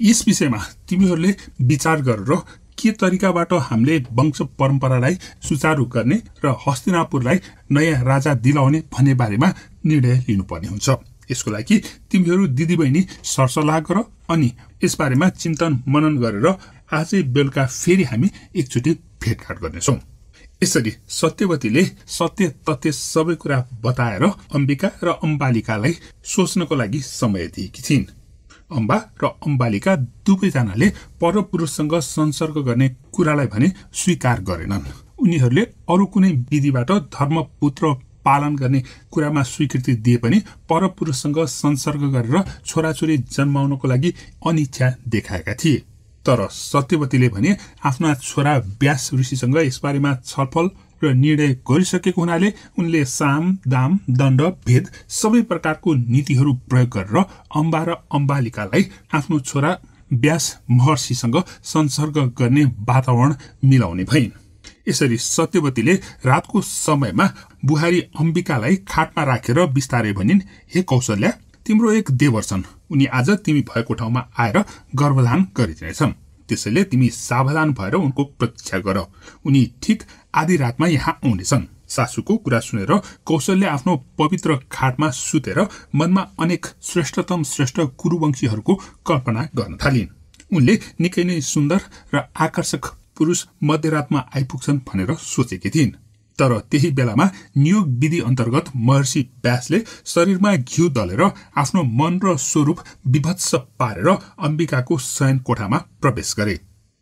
यस विषयमा तिमीहरूले विचार गरेर के तरिकाबाट हामीले वंश परम्परालाई सुचारू गर्ने र हस्तिनापुरलाई नयाँ राजा दिलाउने भन्ने बारेमा निर्णय लिनुपर्ने हुन्छ। यसको लागि तिमीहरू दिदीबहिनी सरसल्लाह गर अनि यसबारेमा चिन्तन मनन गरेर आजै बेलुका फेरि हामी एकचोटि भेटघाट गर्नेछौँ। यसरी सत्यवतीले सत्य तथ्य सबै कुरा बताएर अम्बिका र अम्बालिकालाई सोच्नको लागि समय दिएकी थिइन्। अम्बा र अम्बालिका दुवैजनाले परपुरुषसँग संसर्ग गर्ने कुरालाई भने स्वीकार गरेनन्। उनीहरूले अरू कुनै विधिबाट धर्मपुत्र पालन गर्ने कुरामा स्वीकृति दिए पनि परपुरुषसँग संसर्ग गरेर छोराछोरी जन्माउनको लागि अनिच्छा देखाएका थिए। तर सत्यवतीले भने आफ्ना छोरा व्यास ऋषिसँग यसबारेमा छलफल र निर्णय गरिसकेको हुनाले उनले साम दाम दण्ड भेद सबै प्रकारको नीतिहरू प्रयोग गरेर अम्बा र अम्बालिकालाई आफ्नो छोरा व्यास महर्षिसँग संसर्ग गर्ने वातावरण मिलाउने भइन्। यसरी सत्यवतीले रातको समयमा बुहारी अम्बिकालाई खाटमा राखेर बिस्तारै भनिन्, हे कौशल्या, तिम्रो एक देवर छन्। उनी आज तिमी भएको ठाउँमा आएर गर्भधान गरिदिनेछन्। त्यसैले तिमी सावधान भएर उनको प्रतीक्षा गर। उनी ठिक आधी रातमा यहाँ आउनेछन्। सासूको कुरा सुनेर कौशल्य आफ्नो पवित्र खाटमा सुतेर मनमा अनेक श्रेष्ठ कुरुवंशीहरूको कल्पना गर्न थालिन्। उनले निकै नै सुन्दर र आकर्षक पुरुष मध्यरातमा आइपुग्छन् भनेर सोचेकी थिइन्। तर त्यही बेलामा नियोग विधि अन्तर्गत महर्षि व्यासले शरीरमा घिउ दलेर आफ्नो मन र स्वरूप विभत्स पारेर अम्बिकाको शयन कोठामा प्रवेश गरे।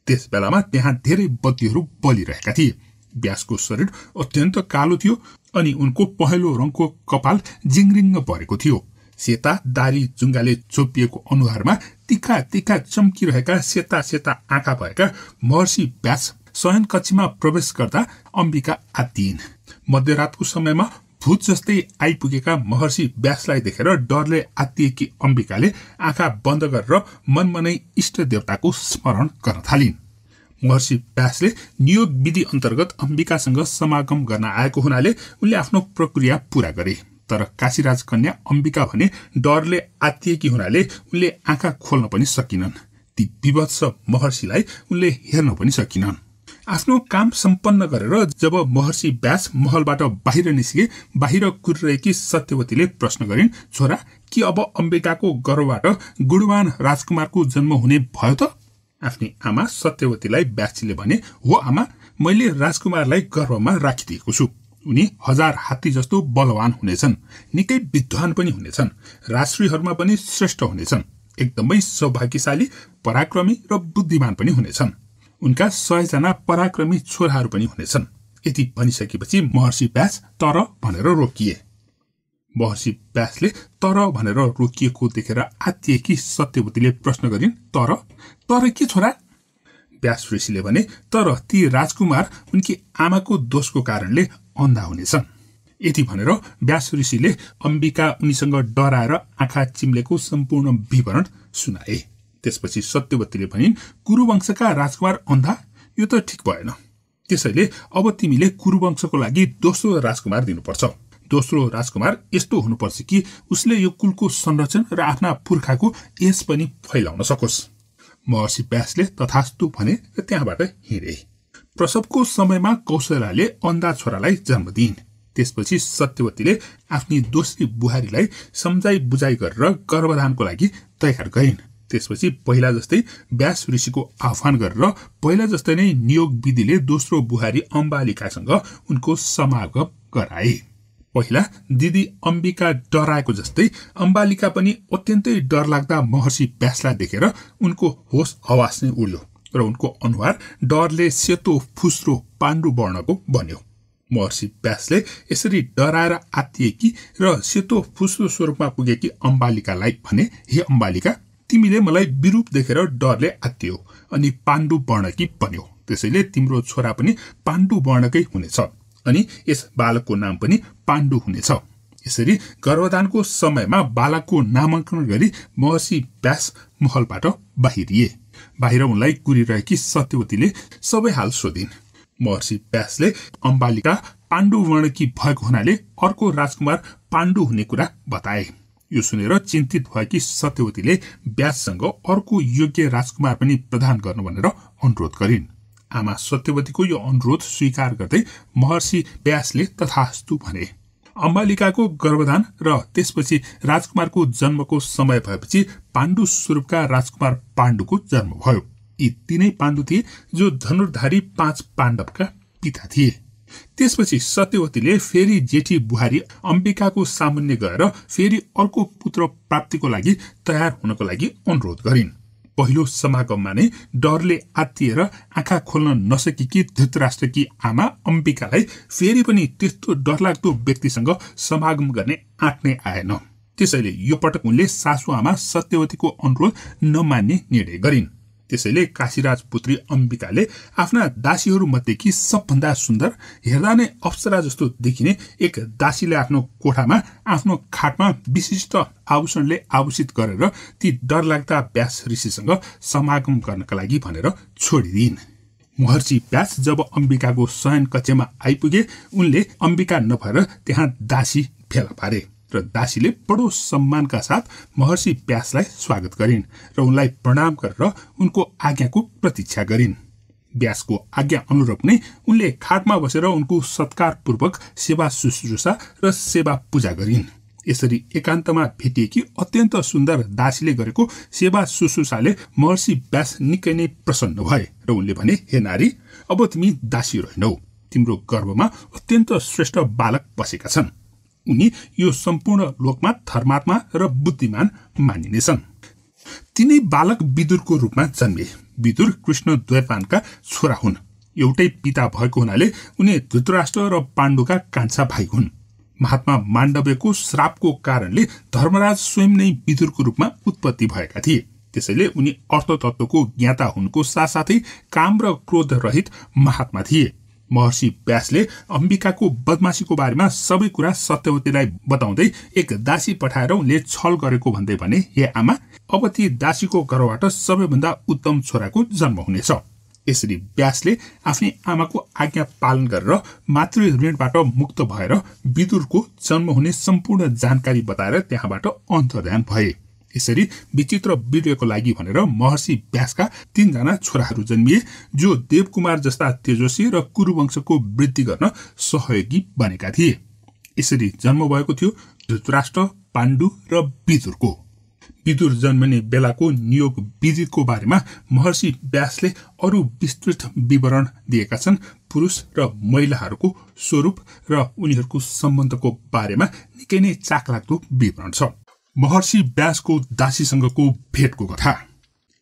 त्यस बेलामा त्यहाँ धेरै बत्तीहरू बलिरहेका थिए। व्यासको शरीर अत्यन्त कालो थियो अनि उनको पहेँलो रङको कपाल जिङरिङ्ग परेको थियो। सेता दारी जुङ्गाले चोपिएको अनुहारमा तीखा तीखा चम्किरहेका सेता आँखा भएका महर्षि व्यास शयन कक्षमा प्रवेश गर्दा अम्बिका आत्तिइन्। मध्यरातको समयमा भूत जस्तै आइपुगेका महर्षि व्यासलाई देखेर डरले आत्तिएकी अम्बिकाले आँखा बन्द गरेर मनमनै इष्ट देवताको स्मरण गर्न थालिन्। महर्षि व्यासले नियोग विधि अन्तर्गत अम्बिकासँग समागम गर्न आएको हुनाले उनले आफ्नो प्रक्रिया पूरा गरे। तर काशीराज कन्या अम्बिका भने डरले आत्तिएकी हुनाले उनले आँखा खोल्न पनि सकिनन्। ती विवत्स महर्षिलाई उनले हेर्न पनि सकिनन्। आफ्नो काम सम्पन्न गरेर जब महर्षि व्यास महलबाट बाहिर निस्के, बाहिर कुरिरहेकी सत्यवतीले प्रश्न गरिन्, छोरा, के अब अम्बिकाको गर्भबाट गुणवान राजकुमारको जन्म हुने भयो त? आफ्नी आमा सत्यवतीलाई व्यासजीले भने, हो आमा, मैले राजकुमारलाई गर्भमा राखिदिएको छु। उनी 1000 हात्ती जस्तो बलवान हुनेछन्, निकै विद्वान पनि हुनेछन्, राजश्रीहरूमा पनि श्रेष्ठ हुनेछन्, एकदमै सौभाग्यशाली, पराक्रमी र बुद्धिमान पनि हुनेछन्। उनका 100 जना पराक्रमी छोराहरू पनि हुनेछन्। यति भनिसकेपछि महर्षि व्यास तर भनेर रोकिए। महर्षि व्यासले तर भनेर रोकिएको देखेर आत्तिएकी सत्यवतीले प्रश्न गरिन्, तर के छोरा? व्यास ऋषिले भने, तर ती राजकुमार उनकी आमाको दोषको कारणले अन्धा हुनेछन्। यति भनेर व्यास ऋषिले अम्बिका उनीसँग डराएर आँखा चिम्लेको सम्पूर्ण विवरण सुनाए। त्यसपछि सत्यवतीले भनिन्, कुरुवंशका राजकुमार अन्धा? यो त ठिक भएन। त्यसैले अब तिमीले कुरुवंशको लागि दोस्रो राजकुमार दिनुपर्छ। दोस्रो राजकुमार यस्तो हुनुपर्छ कि उसले यो कुलको संरक्षण र आफ्ना पुर्खाको यश पनि फैलाउन सकोस्। महर्षि व्यासले तथास्तु भने र त्यहाँबाट हिँडे। प्रसवको समयमा कौशल्याले अन्धा छोरालाई जन्म दिइन्। त्यसपछि सत्यवतीले आफ्नी दोस्री बुहारीलाई सम्झाइ बुझाइ गरेर गर्भधानको लागि तयार गरिन्। त्यसपछि पहिला जस्तै व्यास ऋषिको आह्वान गरेर पहिला जस्तै नै नियोग विधिले दोस्रो बुहारी अम्बालिकासँग उनको समागम गराए। पहिला दिदी अम्बिका डराएको जस्तै अम्बालिका पनि अत्यन्तै डरलाग्दा महर्षि व्यासलाई देखेर उनको होस हवास नै उड्यो र उनको अनुहार डरले सेतो फुस्रो पाण्डु वर्णको बन्यो। महर्षि व्यासले यसरी डराएर आत्तिएकी र सेतो फुस्रो स्वरूपमा पुगेकी अम्बालिकालाई भने, हे अम्बालिका, तिमीले मलाई विरूप देखेर डरले आत्तियो अनि पाण्डु वर्णकी बन्यो। त्यसैले तिम्रो छोरा पनि पाण्डु वर्णकै हुनेछ अनि यस बालकको नाम पनि पाण्डु हुनेछ। यसरी गर्भधानको समयमा बालकको नामाङ्कन गरी महर्षि व्यास महलबाट बाहिरिए। बाहिर उनलाई कुरिरहेकी सत्यवतीले सबै हाल सोधिन्। महर्षि व्यासले अम्बालिका पाण्डु वर्णकी भएको हुनाले अर्को राजकुमार पाण्डु हुने कुरा बताए। यो सुनेर चिन्तित भएकी सत्यवतीले व्याससँग अर्को योग्य राजकुमार पनि प्रदान गर्नु भनेर अनुरोध गरिन्। आमा सत्यवतीको यो अनुरोध स्वीकार गर्दै महर्षि व्यासले तथास्तु भने। अम्बालिकाको गर्भधान र त्यसपछि राजकुमारको जन्मको समय भएपछि पाण्डु स्वरूपका राजकुमार पाण्डुको जन्म भयो। यी तीनै पाण्डु थिए जो धनुर्धारी 5 पाण्डवका पिता थिए। त्यसपछि सत्यवतीले फेरि जेठी बुहारी अम्बिकाको सामुन्ने गएर फेरि अर्को पुत्र प्राप्तिको लागि तयार हुनको लागि अनुरोध गरिन्। पहिलो समागममा नै डरले आत्तिएर आँखा खोल्न नसकेकी धृतराष्ट्रकी आमा अम्बिकालाई फेरि पनि त्यस्तो डरलाग्दो व्यक्तिसँग समागम गर्ने आँट नै आएन। त्यसैले यो पटक उनले सासुआमा सत्यवतीको अनुरोध नमान्ने निर्णय गरिन्। त्यसैले काशीराज पुत्री अम्बिकाले आफ्ना दासीहरू मध्येकी सबभन्दा सुन्दर, हेर्दा नै अप्सरा जस्तो देखिने एक दासीले आफ्नो कोठामा आफ्नो खाटमा विशिष्ट आभूषणले आभूषित गरेर ती डरलाग्दा व्यास ऋषिसँग समागम गर्नका लागि भनेर छोडिदिइन्। महर्षि व्यास जब अम्बिकाको शयन कक्षमा आइपुगे उनले अम्बिका नभएर त्यहाँ दासी फेला पारे र दासीले बडो सम्मानका साथ महर्षि व्यासलाई स्वागत गरिन् र उनलाई प्रणाम गरेर उनको आज्ञाको प्रतीक्षा गरिन्। व्यासको आज्ञा अनुरूप नै उनले खाटमा बसेर उनको सत्कारपूर्वक सेवा शुश्रूषा र सेवा पूजा गरिन्। यसरी एकान्तमा भेटिएकी अत्यन्त सुन्दर दासीले गरेको सेवा शुश्रूषाले महर्षि व्यास निकै नै प्रसन्न भए र उनले भने, हे नारी, अब तिमी दासी रहेनौ, तिम्रो गर्भमा अत्यन्त श्रेष्ठ बालक बसेका छन्। उनी यो सम्पूर्ण लोकमा धर्मात्मा र बुद्धिमान मानिनेछन्। तिनै बालक विदुरको रूपमा जन्मे। विदुर कृष्ण द्वैपायनका छोरा हुन्। एउटै पिता भएको हुनाले उनी धृतराष्ट्र र पाण्डुका कान्छा भाइ हुन्। महात्मा माण्डव्यको श्रापको कारणले धर्मराज स्वयं नै विदुरको रूपमा उत्पत्ति भएका थिए। त्यसैले उनी अर्थतत्त्वको ज्ञाता हुनुको साथसाथै काम र क्रोध रहित महात्मा थिए। महर्षि व्यासले अम्बिकाको बदमाशीको बारेमा सबै कुरा सत्यवतीलाई बताउँदै एक दासी पठाएर उनले छल गरेको भन्दै भने, हे आमा, अब ती दासीको गर्भबाट सबैभन्दा उत्तम छोराको जन्म हुनेछ। यसरी व्यासले आफ्नै आमाको आज्ञा पालन गरेर मातृ ऋणबाट मुक्त भएर विदुरको जन्म हुने सम्पूर्ण जानकारी बताएर त्यहाँबाट अन्तर्धान भए। यसरी विचित्र वीर्यको लागि भनेर महर्षि व्यासका 3 जना छोराहरू जन्मिए जो देवकुमार जस्ता तेजस्वी र कुरुवंशको वृद्धि गर्न सहयोगी बनेका थिए। यसरी जन्म भएको थियो धृतराष्ट्र, पाण्डु र विदुरको। विदुर जन्मने बेलाको नियोग विधिको बारेमा महर्षि व्यासले अरू विस्तृत विवरण दिएका छन्। पुरुष र महिलाहरूको स्वरूप र उनीहरूको सम्बन्धको बारेमा निकै नै चाखलाग्दो विवरण छ। महर्षि व्यासको दासीसँगको भेटको कथा।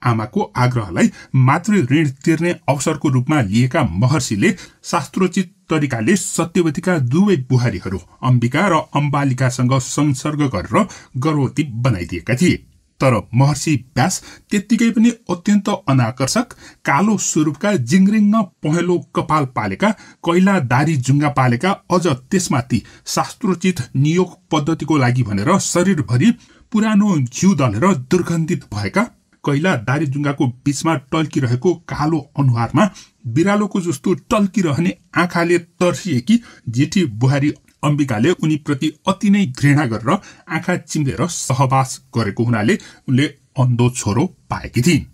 आमाको आग्रहलाई मातृ ऋण तिर्ने अवसरको रूपमा लिएका महर्षिले शास्त्रोचित तरिकाले सत्यवतीका दुवै बुहारीहरू अम्बिका र अम्बालिकासँग संसर्ग गरेर गर्भवती बनाइदिएका थिए। तर महर्षि व्यास त्यत्तिकै पनि अत्यन्त अनाकर्षक, कालो स्वरूपका, जिङ्रिङ्ग पहेँलो कपाल पालेका, कैला दारी जुङ्गा पालेका, अझ त्यसमाथि शास्त्रोचित नियोग पद्धतिको लागि भनेर शरीरभरि पुरानो घिउ दलेर दुर्गन्धित भएका, कैला दारी जुङ्गाको बीचमा टल्किरहेको कालो अनुहारमा बिरालोको जस्तो टल्किरहने आँखाले तर्सिएकी जेठी बुहारी अम्बिकाले उनीप्रति अति नै घृणा गरेर आँखा चिम्लेर सहवास गरेको हुनाले उनले अन्धो छोरो पाएकी थिइन्।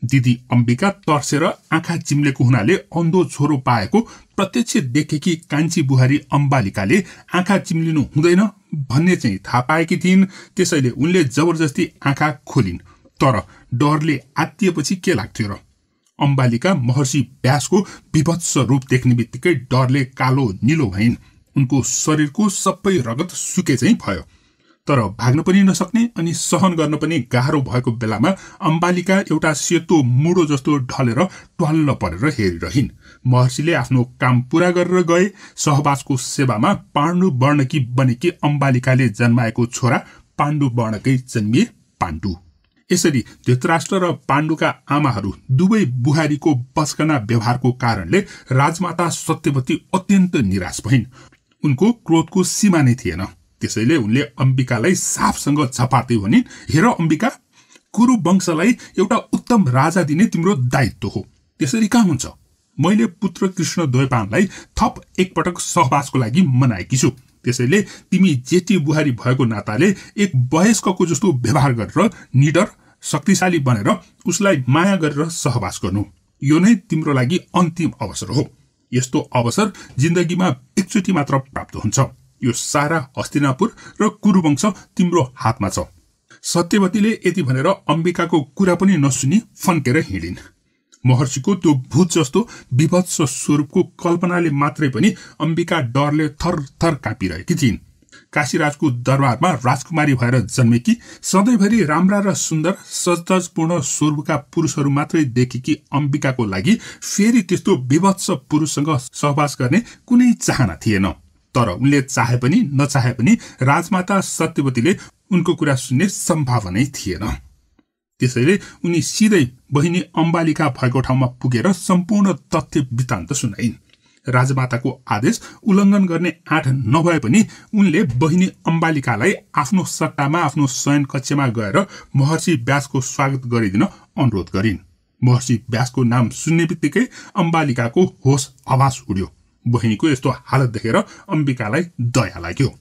दिदी अम्बिका तर्सेर आँखा चिम्लेको हुनाले अन्धो छोरो पाएको प्रत्यक्ष देखेकी कान्छी बुहारी अम्बालिकाले आँखा चिम्लिनु हुँदैन भन्ने चाहिँ थाहा पाएकी थिइन्। त्यसैले उनले जबरजस्ती आँखा खोलिन्। तर डरले आत्तिएपछि के लाग्थ्यो र? अम्बालिका महर्षि व्यासको विभत्स रूप देख्ने बित्तिकै डरले कालो निलो भइन्। उनको शरीरको सबै रगत सुके चाहिँ भयो। तर भाग्न पनि नसक्ने अनि सहन गर्न पनि गाह्रो भएको बेलामा अम्बालिका एउटा सेतो मुडो जस्तो ढलेर ट्वाल्ल परेर हेरिरहिन्। महर्षिले आफ्नो काम पूरा गरेर गए। सहवासको सेवामा पाण्डु वर्णकी बनेकी अम्बालिकाले जन्माएको छोरा पाण्डु वर्णकै जन्मिए पाण्डु। यसरी धृतराष्ट्र र पाण्डुका आमाहरू दुवै बुहारीको बचकना व्यवहारको कारणले राजमाता सत्यवती अत्यन्त निराश भइन्। उनको क्रोधको सीमा नै थिएन। त्यसैले उनले अम्बिकालाई साफसँग झपार्दै भनिन्, हेर अम्बिका, कुरु वंशलाई एउटा उत्तम राजा दिने तिम्रो दायित्व हो। त्यसरी कहाँ हुन्छ? मैले पुत्र कृष्ण द्वैपायनलाई थप एकपटक सहवासको लागि मनाएकी छु। त्यसैले तिमी जेठी बुहारी भएको नाताले एक वयस्कको जस्तो व्यवहार गरेर निडर शक्तिशाली बनेर उसलाई माया गरेर सहवास गर्नु, यो नै तिम्रो लागि अन्तिम अवसर हो। यस्तो अवसर जिन्दगीमा एकचोटि मात्र प्राप्त हुन्छ। यो सारा हस्तिनापुर र कुरुवंश तिम्रो हातमा छ। सत्यवतीले यति भनेर अम्बिकाको कुरा पनि नसुनी फन्केर हिँडिन्। महर्षिको त्यो भूत जस्तो विभत्स स्वरूपको कल्पनाले मात्रै पनि अम्बिका डरले थरथर काँपिरहेकी थिइन्। काशीराजको दरबारमा राजकुमारी भएर जन्मेकी, सधैँभरि राम्रा र सुन्दर सजधजपूर्ण स्वरूपका पुरुषहरू मात्रै देखेकी अम्बिकाको लागि फेरि त्यस्तो विभत्स पुरुषसँग सहवास गर्ने कुनै चाहना थिएन। तर उनले चाहे पनि नचाहे पनि राजमाता सत्यवतीले उनको कुरा सुन्ने सम्भावनै थिएन। त्यसैले उनी सिधै बहिनी अम्बालिका भएको ठाउँमा पुगेर सम्पूर्ण तथ्य वृत्तान्त सुनाइन्। राजमाताको आदेश उल्लङ्घन गर्ने आँट नभए पनि उनले बहिनी अम्बालिकालाई आफ्नो सट्टामा आफ्नो शयन कक्षमा गएर महर्षि व्यासको स्वागत गरिदिन अनुरोध गरिन्। महर्षि व्यासको नाम सुन्ने बित्तिकै अम्बालिकाको होस आवास उड्यो। बहिनीको यस्तो हालत देखेर अम्बिकालाई दया लाग्यो।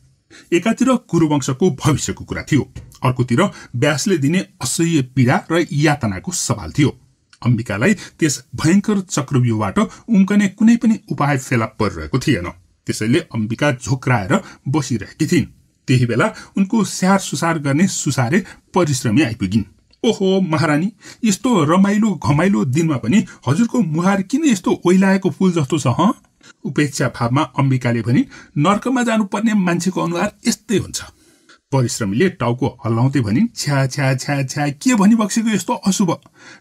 एकातिर कुरुवंशको भविष्यको कुरा थियो, अर्कोतिर व्यासले दिने असह्य पीडा र यातनाको सवाल थियो। अम्बिकालाई त्यस भयंकर चक्रव्यूहबाट उम्कने कुनै पनि उपाय फेला परिरहेको थिएन। त्यसैले अम्बिका झोक्राएर बसिरहेकी थिइन्। त्यही बेला उनको स्याहार सुसार गर्ने सुसारे परिश्रमी आइपुगिन्। ओहो महारानी, यस्तो रमाइलो घमाइलो दिनमा पनि हजुरको मुहार किन यस्तो ओइलाएको फूल जस्तो छ? उपेक्षा भावमा अम्बिकाले भनिन्, नर्कमा जानुपर्ने मान्छेको अनुहार यस्तै हुन्छ। परिश्रमीले टाउको हल्लाउँदै भनिन्, छ्या छ्या छ्या छ्या, के भनिबक्सेको यस्तो अशुभ?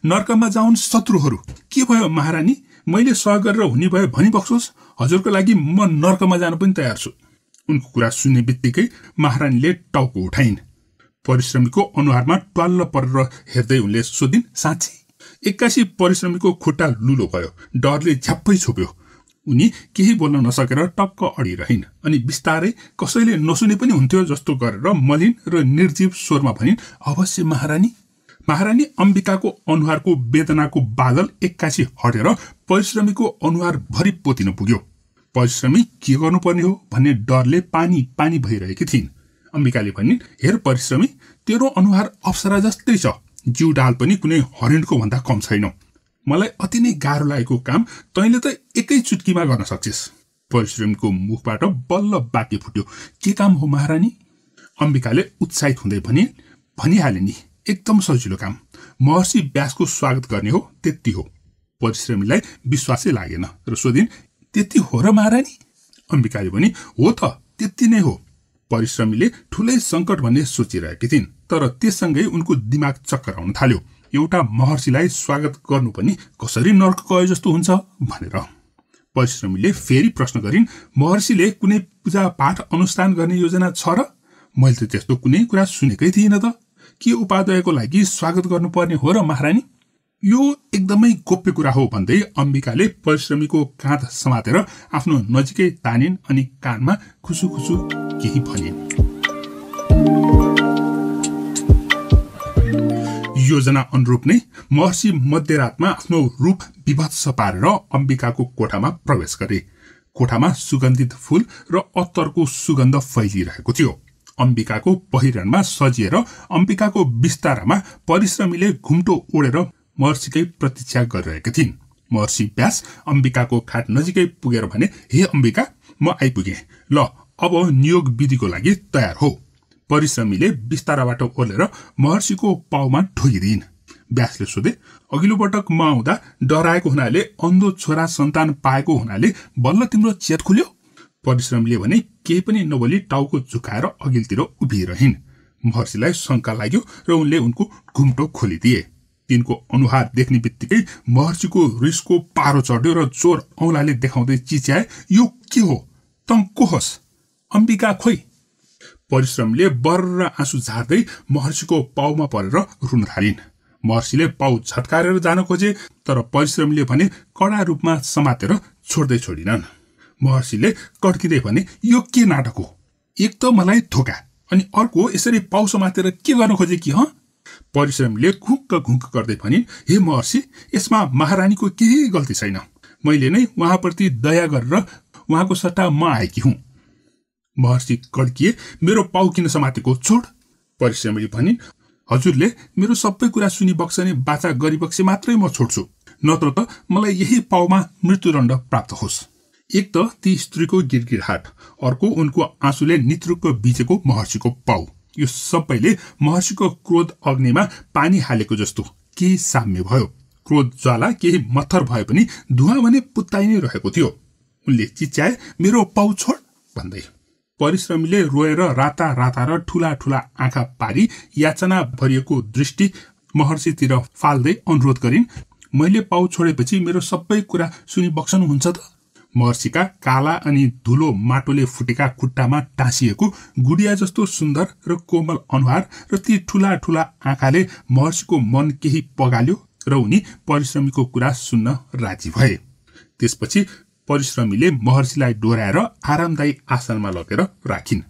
नर्कमा जाउन् शत्रुहरू। के भयो महारानी, मैले सह गरेर हुने भयो भनिबक्सोस्, हजुरको लागि म नर्कमा जान पनि तयार छु। उनको कुरा सुन्ने बित्तिकै महारानीले टाउको उठाइन्। परिश्रमीको अनुहारमा ट्वाल्ल परेर हेर्दै उनले सोधिन्, साँच्चै? एक्कासी परिश्रमीको खुट्टा लुलो भयो, डरले झ्याप्पै छोप्यो। उनी केही बोल्न नसकेर टक्क अडिरहिन् अनि बिस्तारै कसैले नसुने पनि हुन्थ्यो जस्तो गरेर मलिन र निर्जीव स्वरमा भनिन्, अवश्य महारानी। महारानी अम्बिकाको अनुहारको वेदनाको बादल एक्कासी हटेर परिश्रमीको अनुहार भरि पोतिन पुग्यो। परिश्रमी के गर्नुपर्ने हो भन्ने डरले पानी पानी भइरहेकी थिइन्। अम्बिकाले भनिन्, हेर परिश्रमी, तेरो अनुहार अप्सरा जस्तै छ, जिउ डाल पनि कुनै हरिणको भन्दा कम छैन। मलाई अति नै गाह्रो लागेको काम तैँले त एकै चुटकीमा गर्न सक्छिस्। परिश्रमीको मुखबाट बल्ल वाक्य फुट्यो, के काम हो महारानी? अम्बिकाले उत्साहित हुँदै भनिहाले नि, एकदम सजिलो काम, महर्षि व्यासको स्वागत गर्ने हो, त्यति हो। परिश्रमीलाई विश्वासै लागेन र सोधिन्, त्यति हो र महारानी? अम्बिकाले भनी, हो त, त्यति नै हो। परिश्रमीले ठूलै संकट भन्ने सोचिरहेकी थिइन्, तर त्यससँगै उनको दिमाग चक्कर आउन थाल्यो। एउटा महर्षिलाई स्वागत गर्नु पनि कसरी नर्क गए जस्तो हुन्छ भनेर। परिश्रमीले फेरि प्रश्न गरिन्, महर्षिले कुनै पूजा पाठ अनुष्ठान गर्ने योजना छ र? मैले त त्यस्तो कुनै कुरा सुनेकै थिइनँ त। के उपाध्यायको लागि स्वागत गर्नुपर्ने हो र महारानी? यो एकदमै गोप्य कुरा हो भन्दै अम्बिकाले परिश्रमीको काँध समातेर आफ्नो नजिकै तानिन् अनि कानमा खुसु खुसु केही भनिन्। योजना अनुरूप नै महर्षि मध्यरातमा आफ्नो रूप विभत्स पारेर अम्बिकाको कोठामा प्रवेश गरे। कोठामा सुगन्धित फूल र अत्तरको सुगन्ध फैलिरहेको थियो। अम्बिकाको पहिरनमा सजिएर अम्बिकाको बिस्तारामा परिश्रमीले घुम्टो ओढेर महर्षिकै प्रतीक्षा गरिरहेका थिइन्। महर्षि व्यास अम्बिकाको खाट नजिकै पुगेर भने, हे अम्बिका, म आइपुगेँ, ल अब नियोग विधिको लागि तयार हो। परिश्रमीले बिस्ताराबाट ओर्लेर महर्षिको पाउमा ठोकिदिइन्। व्यासले सोधे, अघिल्लो पटक म आउँदा डराएको हुनाले, अन्धो छोरा सन्तान पाएको हुनाले बल्ल तिम्रो चेत खुल्यो? परिश्रमीले भने केही पनि नबोली टाउको झुकाएर अघिल्तिर उभिरहिन्। महर्षिलाई शंका लाग्यो र उनले उनको घुम्टो खोलिदिए। तिनको अनुहार देख्ने बित्तिकै महर्षिको रिसको पारो चढ्यो र जोर औंलाले देखाउँदै चिच्याए, यो के हो? तँ को होस्? अम्बिका खोइ? परिश्रमले बर्र आँसु झार्दै महर्षिको पाउमा परेर रुन थालिन्। महर्षिले पाउ झट्कारेर जान खोजे, तर परिश्रमले भने कडा रूपमा समातेर छोड्दै छोडिनन्। महर्षिले कड्किँदै भने, यो के नाटक हो? एक त मलाई धोका, अनि अर्को यसरी पाउ समातेर के गर्न खोजे कि? परिश्रमले घुक्क घुक्क गर्दै भनिन्, हे महर्षि, यसमा महारानीको केही गल्ती छैन। मैले नै उहाँप्रति दया गरेर उहाँको सट्टा म आएकी हुँ। महर्षि कड्किए, मेरो पाउ किन समातेको, छोड। परिश्रमीले भनिन्, हजुरले मेरो सबै कुरा सुनिबक्सने बाचा गरिबक्से मात्रै म छोड्छु, नत्र त मलाई यही पाउमा मृत्युदण्ड प्राप्त होस्। एक त ती स्त्रीको गिरगिराहट, अर्को उनको आँसुले नित्रुक्क बिजेको महर्षिको पाउ, यो सबैले महर्षिको क्रोध अग्निमा पानी हालेको जस्तो केही साम्य भयो। क्रोध ज्वाला केही मत्थर भए पनि धुवा भने पुत्ताइ नै रहेको थियो। उनले चिच्याए, मेरो पाउ छोड भन्दै। परिश्रमीले रोएर राता राता र ठूला ठूला आँखा पारी याचना भरिएको दृष्टि महर्षितिर फाल्दै अनुरोध गरिन्, मैले पाउ छोडेपछि मेरो सबै कुरा सुनिबक्सनुहुन्छ त? महर्षिका काला अनि धुलो माटोले फुटेका खुट्टामा टाँसिएको गुडिया जस्तो सुन्दर र कोमल अनुहार र ती ठूला ठूला आँखाले महर्षिको मन केही पगाल्यो र उनी परिश्रमीको कुरा सुन्न राजी भए। त्यसपछि परिश्रमीले महर्षिलाई डोर्याएर आरामदायी आसनमा लगेर राखिन्।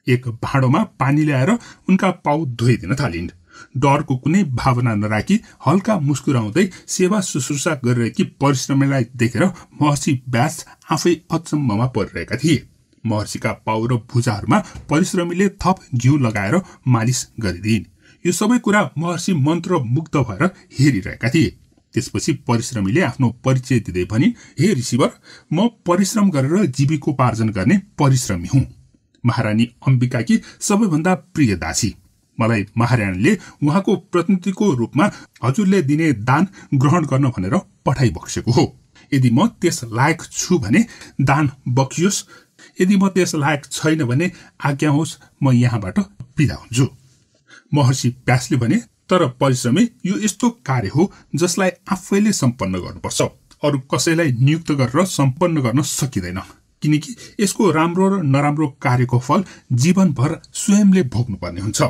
एक भाँडोमा पानी ल्याएर उनका पाउ धोइदिन थालिन्। डरको कुनै भावना नराखी हल्का मुस्कुराउँदै सेवा शुश्रूषा गरिरहेकी परिश्रमीलाई देखेर महर्षि व्यास आफै अचम्ममा परिरहेका थिए। महर्षिका पाउ र भुजाहरूमा परिश्रमीले थप घिउ लगाएर मालिस गरिदिइन्। यो सबै कुरा महर्षि मन्त्रमुग्ध भएर हेरिरहेका थिए। त्यसपछि परिश्रमीले आफ्नो परिचय दिँदै भनिन्, हे ऋषिवर, म परिश्रम गरेर जीविकोपार्जन गर्ने परिश्रमी हुँ। महारानी अम्बिकाकी सबैभन्दा प्रिय दासी। मलाई महारानीले उहाँको प्रतिनिधिको रूपमा हजुरले दिने दान ग्रहण गर्न भनेर पठाइबक्सेको हो। यदि म त्यस लायक छु भने दान बक्सियोस्, यदि म त्यस लायक छैन भने आज्ञा होस्, म यहाँबाट बिदा हुन्छु। महर्षि व्यासले भने, तर परिश्रमी, यो यस्तो कार्य हो जसलाई आफैले सम्पन्न गर्नुपर्छ, अरू कसैलाई नियुक्त गरेर सम्पन्न गर्न सकिँदैन, किनकि यसको राम्रो र नराम्रो कार्यको फल जीवनभर स्वयंले भोग्नुपर्ने हुन्छ।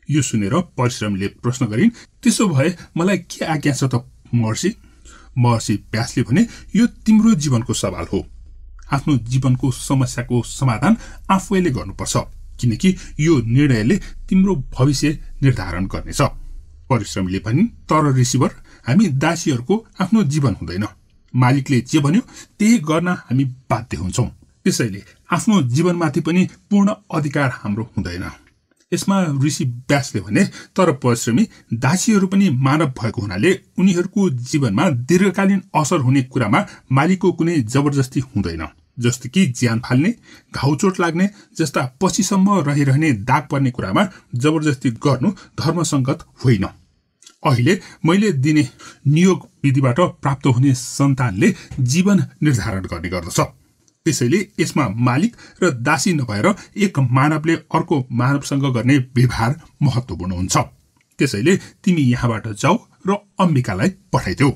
यो सुनेर परिश्रमीले प्रश्न गरिन्, त्यसो भए मलाई के आज्ञा छ त महर्षि? महर्षि व्यासले भने, यो तिम्रो जीवनको सवाल हो। आफ्नो जीवनको समस्याको समाधान आफैले गर्नुपर्छ, किनकि यो निर्णयले तिम्रो भविष्य निर्धारण गर्नेछ। परिश्रमीले भनिन्, तर ऋषिवर, हामी दासीहरूको आफ्नो जीवन हुँदैन। मालिकले जे भन्यो त्यही गर्न हामी बाध्य हुन्छौँ। त्यसैले आफ्नो जीवनमाथि पनि पूर्ण अधिकार हाम्रो हुँदैन। यसमा ऋषि व्यासले भने, तर परिश्रमी, दासीहरू पनि मानव भएको हुनाले उनीहरूको जीवनमा दीर्घकालीन असर हुने कुरामा मालिकको कुनै जबरजस्ती हुँदैन। जस्तो कि ज्यान फाल्ने, घाउचोट लाग्ने जस्ता पछिसम्म रहिरहने दाग पर्ने कुरामा जबरजस्ती गर्नु धर्मसङ्गत होइन। अहिले मैले दिने नियोग विधिबाट प्राप्त हुने सन्तानले जीवन निर्धारण गर्ने गर्दछ। त्यसैले यसमा मालिक र दासी नभएर एक मानवले अर्को मानवसँग गर्ने व्यवहार महत्त्वपूर्ण हुन्छ। त्यसैले तिमी यहाँबाट जाऊ र अम्बिकालाई पठाइदेऊ।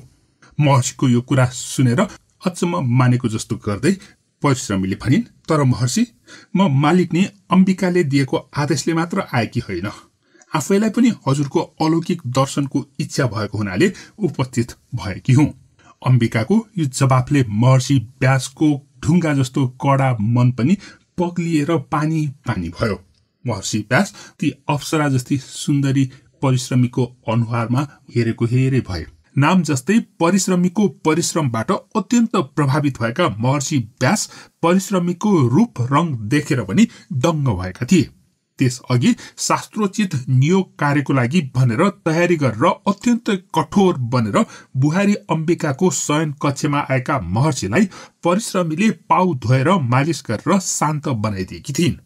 महर्षिको यो कुरा सुनेर अचम्म मानेको जस्तो गर्दै परिश्रमीले भनिन्, तर महर्षि, म मालिक नि अम्बिकाले दिएको आदेशले मात्र आएकी होइन, आफैलाई पनि हजुरको अलौकिक दर्शनको इच्छा भएको हुनाले उपस्थित भएकी हुँ। अम्बिकाको यो जवाफले महर्षि व्यासको ढुङ्गा जस्तो कडा मन पनि पग्लिएर पानी पानी भयो। महर्षि व्यास ती अप्सरा जस्ती सुन्दरी परिश्रमीको अनुहारमा हेरेको हेरे भए। नाम जस्तै परिश्रमीको परिश्रमबाट अत्यन्त प्रभावित भएका महर्षि व्यास परिश्रमीको रूप रङ देखेर पनि दङ्ग भएका थिए। त्यसअघि शास्त्रोचित नियोग कार्यको लागि भनेर तयारी गरेर अत्यन्त कठोर बनेर बुहारी अम्बिकाको शयन कक्षमा आएका महर्षिलाई परिश्रमीले पाउ धोएर मालिस गरेर शान्त बनाइदिएकी थिइन्।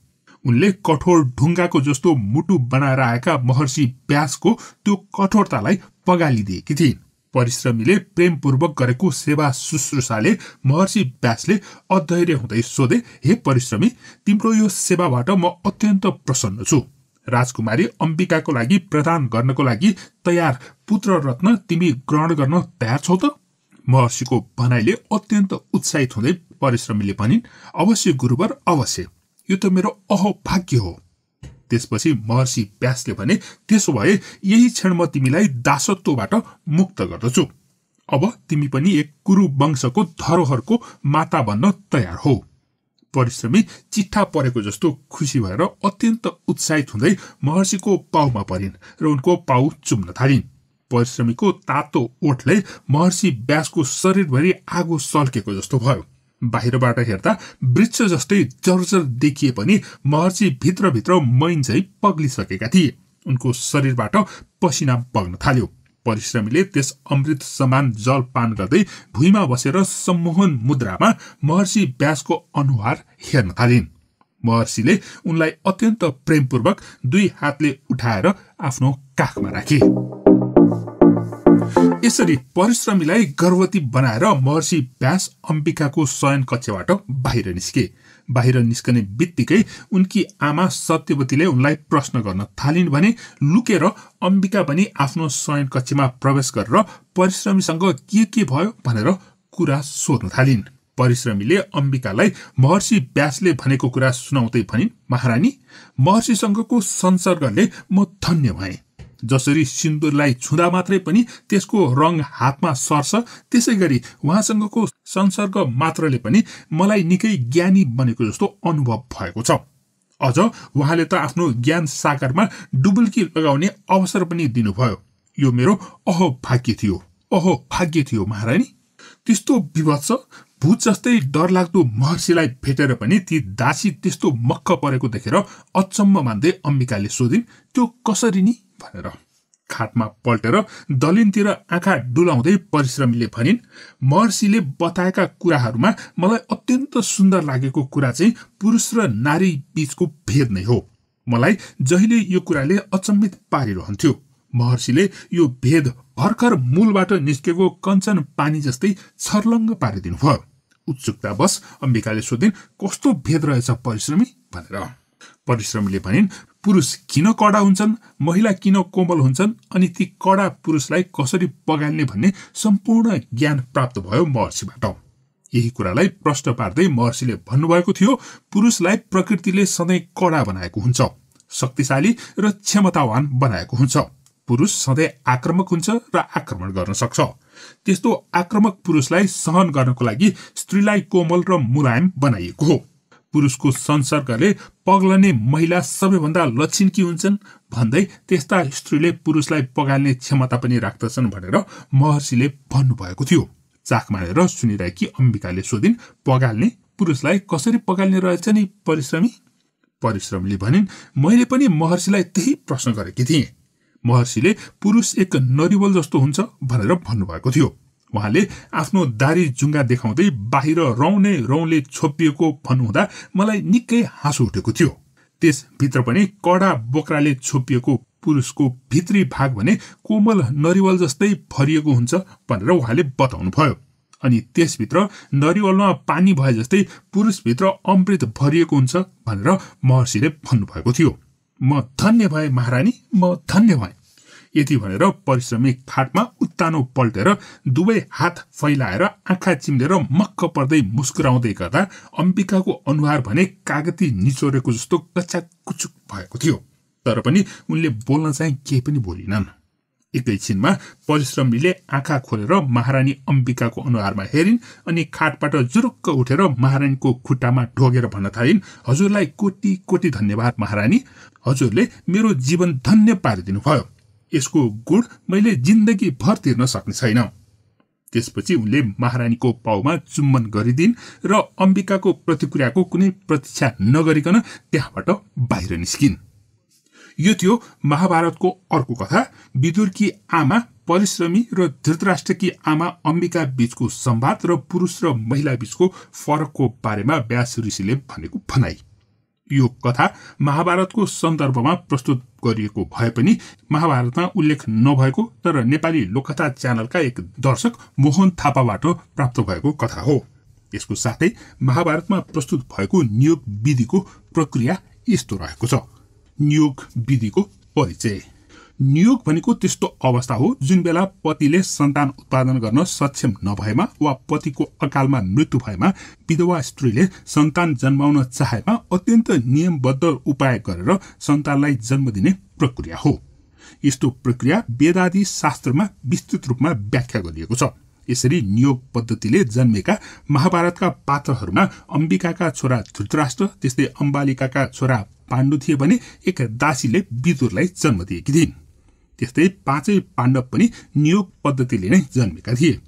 उनले कठोर ढुङ्गाको जस्तो मुटु बनाएर आएका महर्षि व्यासको त्यो कठोरतालाई पगालिदिएकी थिइन्। परिश्रमीले प्रेमपूर्वक गरेको सेवा शुश्रूषाले महर्षि व्यासले अधैर्य हुँदै सोधे, हे परिश्रमी, तिम्रो यो सेवाबाट म अत्यन्त प्रसन्न छु। राजकुमारी अम्बिकाको लागि प्रदान गर्नको लागि तयार पुत्र रत्न तिमी ग्रहण गर्न तयार छौ त? महर्षिको भनाइले अत्यन्त उत्साहित हुँदै परिश्रमीले भनिन्, अवश्य गुरुवर, अवश्य, यो त मेरो अहोभाग्य हो। त्यसपछि महर्षि व्यासले भने, त्यसो भए यही क्षण म तिमीलाई दासत्वबाट मुक्त गर्दछु। अब तिमी पनि एक कुरु वंशको धरोहरको माता बन्न तयार हो। परिश्रमी चिट्ठा परेको जस्तो खुसी भएर अत्यन्त उत्साहित हुँदै महर्षिको पाउमा परिन् र उनको पाउ चुम्न थालिन्। परिश्रमीको तातो ओठले महर्षि व्यासको शरीरभरि आगो सल्केको जस्तो भयो। बाहिरबाट हेर्दा वृक्ष जस्तै जर्जर देखिए पनि महर्षि भित्रभित्र मैन चाहिँ पग्लिसकेका थिए। उनको शरीरबाट पसिना बग्न थाल्यो। परिश्रमीले त्यस अमृत समान जल पान गर्दै भुइँमा बसेर सम्मोहन मुद्रामा महर्षि व्यासको अनुहार हेर्न थालिन्। महर्षिले उनलाई अत्यन्त प्रेमपूर्वक 2 हातले उठाएर आफ्नो काखमा राखे। यसरी परिश्रमीलाई गर्भवती बनाएर महर्षि व्यास अम्बिकाको शयन कक्षबाट बाहिर निस्के। बाहिर निस्कने बित्तिकै उनकी आमा सत्यवतीले उनलाई प्रश्न गर्न थालिन् भने लुकेर अम्बिका पनि आफ्नो शयन कक्षमा प्रवेश गरेर परिश्रमीसँग के भयो भनेर कुरा सोध्न थालिन्। परिश्रमीले अम्बिकालाई महर्षि व्यासले भनेको कुरा सुनाउँदै भनिन्, महारानी, महर्षिसँगको संसर्गले म धन्य भएँ। जसरी सिन्दुरलाई छुँदा मात्रै पनि त्यसको रङ हातमा सर्छ, त्यसै गरी उहाँसँगको संसर्ग मात्रले पनि मलाई निकै ज्ञानी बनेको जस्तो अनुभव भएको छ। अझ उहाँले त आफ्नो ज्ञान सागरमा डुबुल्की लगाउने अवसर पनि दिनुभयो। यो मेरो अहो भाग्य थियो महारानी। त्यस्तो विभत्स भूत जस्तै डरलाग्दो महर्षिलाई भेटेर पनि ती दासी त्यस्तो मक्ख परेको देखेर अचम्म मान्दै अम्बिकाले सोधिन्, त्यो कसरी नि भनेर। खाटमा पल्टेर दलिनतिर आँखा डुलाउँदै परिश्रमीले भनिन्, महर्षिले बताएका कुराहरूमा मलाई अत्यन्त सुन्दर लागेको कुरा चाहिँ पुरुष र नारी बीचको भेद नै हो। मलाई जहिले यो कुराले अचम्मित पारिरहन्थ्यो। महर्षिले यो भेद भर्खर मूलबाट निस्केको कञ्चन पानी जस्तै छर्लङ्ग पारिदिनु भयो। उत्सुकतावश अम्बिकाले सोधिन्, कस्तो भेद रहेछ परिश्रमी भनेर। परिश्रमीले भनिन्, पुरुष किन कडा हुन्छन्, महिला किन कोमल हुन्छन्, अनि ती कडा पुरुषलाई कसरी पगाल्ने भन्ने सम्पूर्ण ज्ञान प्राप्त भयो महर्षिबाट। यही कुरालाई प्रश्न पार्दै महर्षिले भन्नुभएको थियो, पुरुषलाई प्रकृतिले सधैँ कडा बनाएको हुन्छ, शक्तिशाली र क्षमतावान बनाएको हुन्छ। पुरुष सधैँ आक्रमक हुन्छ र आक्रमण गर्न सक्छ। त्यस्तो आक्रमक पुरुषलाई सहन गर्नको लागि स्त्रीलाई कोमल र मुलायम बनाइएको हो। पुरुषको संसर्गले पग्लने महिला सबैभन्दा लक्षिणकी हुन्छन् भन्दै त्यस्ता स्त्रीले पुरुषलाई पगाल्ने क्षमता पनि राख्दछन् भनेर महर्षिले भन्नुभएको थियो। चाख मानेर सुनिरहेकी अम्बिकाले सोधिन्, पगाल्ने पुरुषलाई कसरी पगाल्ने रहेछ नि परिश्रमी? परिश्रमीले भनिन्, मैले पनि महर्षिलाई त्यही प्रश्न गरेकी थिएँ। महर्षिले पुरुष एक नरिवल जस्तो हुन्छ भनेर भन्नुभएको थियो। उहाँले आफ्नो दारी जुङ्गा देखाउँदै बाहिर रौँले छोपिएको भन्नुहुँदा मलाई निकै हाँसो उठेको थियो। त्यसभित्र पनि कडा बोक्राले छोपिएको पुरुषको भित्री भाग भने कोमल नरिवल जस्तै भरिएको हुन्छ भनेर उहाँले बताउनु भयो। अनि त्यसभित्र नरिवलमा पानी भए जस्तै पुरुषभित्र अमृत भरिएको हुन्छ भनेर महर्षिले भन्नुभएको थियो। म धन्य भए महारानी, म धन्य भएँ। यति भनेर परिश्रमी खाटमा उत्तानो पल्टेर 2 हात फैलाएर आँखा चिम्लेर मक्क पर्दै मुस्कुराउँदै गर्दा अम्बिकाको अनुहार भने कागती निचोरेको जस्तो कच्चा कुचुक भएको थियो। तर पनि उनले बोल्न चाहिँ केही पनि बोलिनन्। एकैछिनमा परिश्रमीले आँखा खोलेर महारानी अम्बिकाको अनुहारमा हेरिन् अनि खाटबाट जुरुक्क उठेर महारानीको खुट्टामा ढोगेर भन्न थालिन्, हजुरलाई कोटी कोटी धन्यवाद महारानी, हजुरले मेरो जीवन धन्य पारिदिनु भयो। यसको गुण मैले जिन्दगी भर तिर्न सक्ने छैन। त्यसपछि उनले महारानीको पाउमा चुम्बन गरिदिन् र अम्बिकाको प्रतिक्रियाको कुनै प्रतीक्षा नगरिकन त्यहाँबाट बाहिर निस्किन्। यो थियो महाभारतको अर्को कथा, विदुरकी आमा परिश्रमी र धृतराष्ट्रकी आमा अम्बिका बीचको संवाद र पुरुष र महिला बीचको फरकको बारेमा व्यास ऋषिले भनेको भनाई। यो कथा महाभारतको सन्दर्भमा प्रस्तुत गरिएको भए पनि महाभारतमा उल्लेख नभएको तर नेपाली लोककथा च्यानलका एक दर्शक मोहन थापाबाट प्राप्त भएको कथा हो। यसको साथै महाभारतमा प्रस्तुत भएको नियोग विधिको प्रक्रिया यस्तो रहेको छ। नियोग विधिको परिचय। नियोग भनेको त्यस्तो अवस्था हो जुन बेला पतिले सन्तान उत्पादन गर्न सक्षम नभएमा वा पतिको अकालमा मृत्यु भएमा विधवा स्त्रीले सन्तान जन्माउन चाहेमा अत्यन्त नियमबद्ध उपाय गरेर सन्तानलाई जन्म दिने प्रक्रिया हो। यस्तो प्रक्रिया वेदादि शास्त्रमा विस्तृत रूपमा व्याख्या गरिएको छ। यसरी नियोग पद्धतिले जन्मेका महाभारतका पात्रहरूमा अम्बिकाका छोरा धृतराष्ट्र, त्यस्तै अम्बालिकाका छोरा पाण्डु थिए भने एक दासीले विदुरलाई जन्म दिएकी थिइन्। त्यस्तै पाँचै पाण्डव पनि नियोग पद्धतिले नै जन्मेका थिए।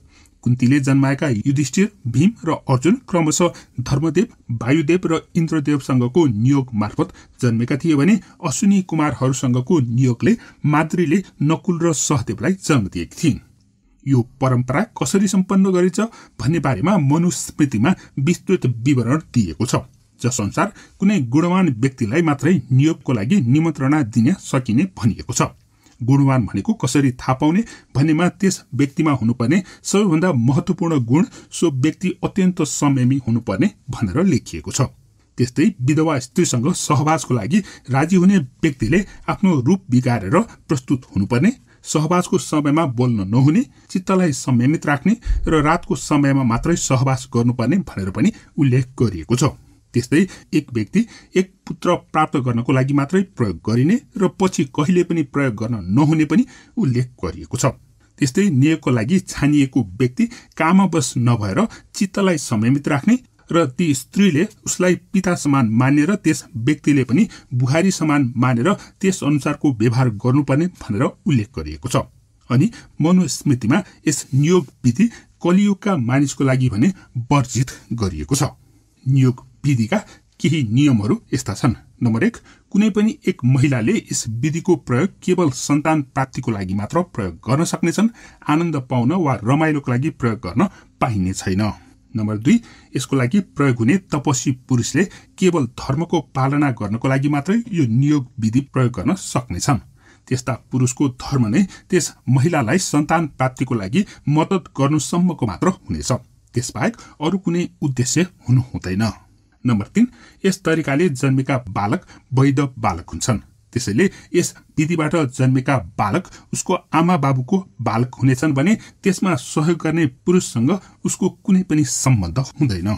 कुन्तीले जन्माएका युधिष्ठिर, भीम र अर्जुन क्रमशः धर्मदेव, वायुदेव र इन्द्रदेवसँगको नियोग मार्फत जन्मेका थिए भने अश्विनी कुमारहरूसँगको नियोगले माद्रीले नकुल र सहदेवलाई जन्म दिएकी थिइन्। यो परम्परा कसरी सम्पन्न गरिन्छ भन्ने बारेमा मनुस्मृतिमा विस्तृत विवरण दिएको छ, जस अनुसार कुनै गुणवान व्यक्तिलाई मात्रै नियोगको लागि निमन्त्रणा दिन सकिने भनिएको छ। गुणवान भनेको कसरी थाहा पाउने भन्नेमा त्यस व्यक्तिमा हुनुपर्ने सबैभन्दा महत्त्वपूर्ण गुण सो व्यक्ति अत्यन्त संयमी हुनुपर्ने भनेर लेखिएको छ। त्यस्तै विधवा स्त्रीसँग सहवासको लागि राजी हुने व्यक्तिले आफ्नो रूप बिगारेर प्रस्तुत हुनुपर्ने, सहवासको समयमा बोल्न नहुने, चित्तलाई संयमित राख्ने र रातको समयमा मात्रै सहवास गर्नुपर्ने भनेर पनि उल्लेख गरिएको छ। त्यस्तै एक व्यक्ति एक पुत्र प्राप्त गर्नको लागि मात्रै प्रयोग गरिने र पछि कहिले पनि प्रयोग गर्न नहुने पनि उल्लेख गरिएको छ। त्यस्तै नियोगको लागि छानिएको व्यक्ति कामवश नभएर चित्तलाई संयमित राख्ने र ती स्त्रीले उसलाई पिता समान मानेर त्यस व्यक्तिले पनि बुहारी समान मानेर त्यस अनुसारको व्यवहार गर्नुपर्ने भनेर उल्लेख गरिएको छ। अनि मनुस्मृतिमा यस नियोग विधि कलियुगका मानिसको लागि भने वर्जित गरिएको छ। नियोग विधिका केही नियमहरू यस्ता छन्। नम्बर 1, कुनै पनि एक महिलाले यस विधिको प्रयोग केवल सन्तान प्राप्तिको लागि मात्र प्रयोग गर्न सक्नेछन्, आनन्द पाउन वा रमाइलोको लागि प्रयोग गर्न पाइने छैन। नम्बर 2, यसको लागि प्रयोग हुने तपस्वी पुरुषले केवल धर्मको पालना गर्नको लागि मात्रै यो नियोग विधि प्रयोग गर्न सक्नेछन्। त्यस्ता पुरुषको धर्म नै त्यस महिलालाई सन्तान प्राप्तिको लागि मद्दत गर्नुसम्मको मात्र हुनेछ, त्यसबाहेक अरू कुनै उद्देश्य हुनु हुँदैन। नम्बर 3, यस तरिकाले जन्मेका बालक वैध बालक हुन्छन्। त्यसैले यस विधिबाट जन्मेका बालक उसको आमा बाबुको बालक हुनेछन् भने त्यसमा सहयोग गर्ने पुरुषसँग उसको कुनै पनि सम्बन्ध हुँदैन।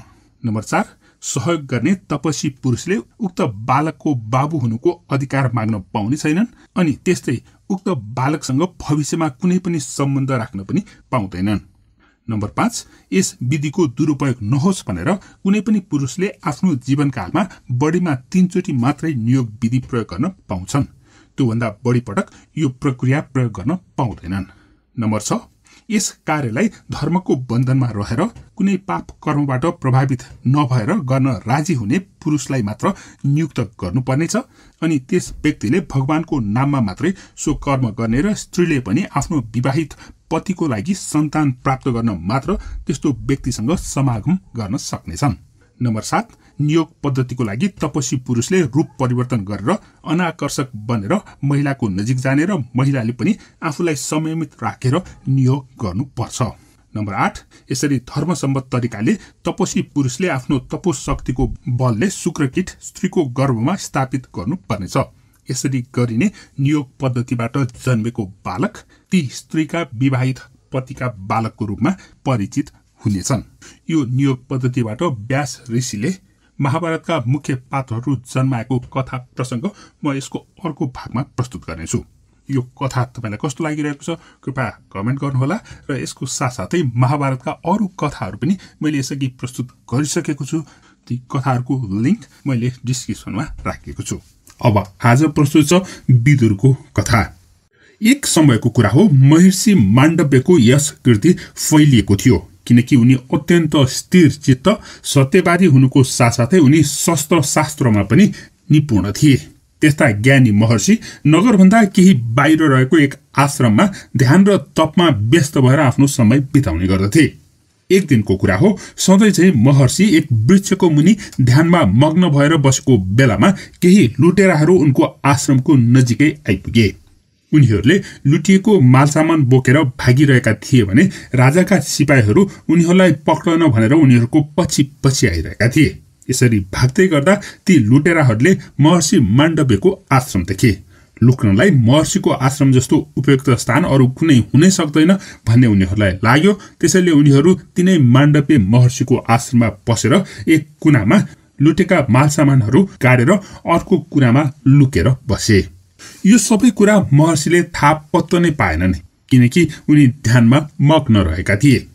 नम्बर 4, सहयोग गर्ने तपस्वी पुरुषले उक्त बालकको बाबु हुनुको अधिकार माग्न पाउने छैनन् अनि त्यस्तै उक्त बालकसँग भविष्यमा कुनै पनि सम्बन्ध राख्न पनि पाउँदैनन्। नम्बर 5, यस विधिको दुरुपयोग नहोस् भनेर कुनै पनि पुरुषले आफ्नो जीवनकालमा बढीमा 3 चोटि मात्रै नियोग विधि प्रयोग गर्न पाउँछन्। त्योभन्दा बढी पटक यो प्रक्रिया प्रयोग गर्न पाउँदैनन्। नम्बर 6, यस कार्यलाई धर्मको बन्धनमा रहेर कुनै पाप कर्मबाट प्रभावित नभएर गर्न राजी हुने पुरुषलाई मात्र नियुक्त गर्नुपर्नेछ अनि त्यस व्यक्तिले भगवानको नाममा मात्रै सो कर्म गर्ने र स्त्रीले पनि आफ्नो विवाहित पतिको लागि सन्तान प्राप्त गर्न मात्र त्यस्तो व्यक्तिसँग समागम गर्न सक्नेछन्। नम्बर 7, नियोग पद्धतिको लागि तपस्वी पुरुषले रूप परिवर्तन गरेर अनाकर्षक बनेर महिलाको नजिक जाने र महिलाले पनि आफूलाई संयमित राखेर नियोग गर्नुपर्छ। नम्बर 8, यसरी धर्मसम्मत तरिकाले तपस्वी पुरुषले आफ्नो तपोशक्तिको बलले शुक्रकीट स्त्रीको गर्भमा स्थापित गर्नुपर्नेछ। यसरी गरिने नियोग पद्धतिबाट जन्मेको बालक ती स्त्रीका विवाहित पतिका बालकको रूपमा परिचित हुनेछन्। यो नियोग पद्धतिबाट व्यास ऋषिले महाभारतका मुख्य पात्रहरू जन्माएको कथा प्रसङ्ग म यसको अर्को भागमा प्रस्तुत गर्नेछु। यो कथा तपाईँलाई कस्तो लागिरहेको छ कृपया कमेन्ट गर्नुहोला र यसको साथसाथै महाभारतका अरू कथाहरू पनि मैले यसअघि प्रस्तुत गरिसकेको छु। ती कथाहरूको लिङ्क मैले डिस्क्रिप्सनमा राखेको छु। अब आज प्रस्तुत छ विदुरको कथा। एक समयको कुरा हो, महर्षि माण्डव्यको यस कृति फैलिएको थियो किनकि उनी अत्यन्त स्थिर चित्त सत्यवादी हुनुको साथसाथै उनी शस्त्र शास्त्रमा पनि निपुण थिए। त्यस्ता ज्ञानी महर्षि नगरभन्दा केही बाहिर रहेको एक आश्रममा ध्यान र तपमा व्यस्त भएर आफ्नो समय बिताउने गर्दथे। एक दिनको कुरा हो, सधैँ चाहिँ महर्षि एक वृक्षको मुनि ध्यानमा मग्न भएर बसेको बेलामा केही लुटेराहरू उनको आश्रमको नजिकै आइपुगे। उनीहरूले लुटिएको मालसामान बोकेर भागिरहेका थिए भने राजाका सिपाहीहरू उनीहरूलाई पक्रन भनेर उनीहरूको पछि पछि आइरहेका थिए। यसरी भाग्दै गर्दा ती लुटेराहरूले महर्षि माण्डव्यको आश्रम देखे। लुक्नलाई महर्षिको आश्रम जस्तो उपयुक्त स्थान अरू कुनै हुनै सक्दैन भन्ने उनीहरूलाई लाग्यो। त्यसैले उनीहरू तिनै माण्डव्य महर्षिको आश्रममा पसेर एक कुनामा लुटेका मालसामानहरू गाडेर अर्को कुनामा लुकेर बसे। यो सबै कुरा महर्षिले थाहा पत्तो नै पाएनन् किनकि उनी ध्यानमा मग्न रहेका थिए।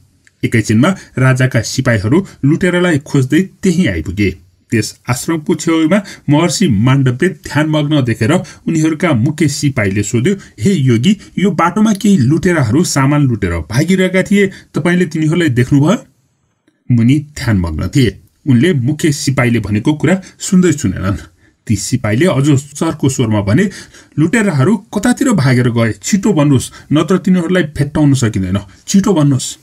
एकैछिनमा राजाका सिपाहीहरू लुटेरालाई खोज्दै त्यही आइपुगे। त्यस आश्रमको छेउमा महर्षि माण्डव्य ध्यानमग्न देखेर उनीहरूका मुख्य सिपाहीले सोध्यो, हे योगी, यो बाटोमा केही लुटेराहरू सामान लुटेर भागिरहेका थिए, तपाईँले तिनीहरूलाई देख्नुभयो? मुनि ध्यानमग्न थिए। उनले मुख्य सिपाहीले भनेको कुरा सुन्दै सुनेनन्। ती सिपाहीले अझ चर्को स्वरमा भने, लुटेराहरू कतातिर भागेर गए, छिटो भन्नुहोस्, नत्र तिनीहरूलाई फेट्टाउन सकिँदैन, छिटो भन्नुहोस्।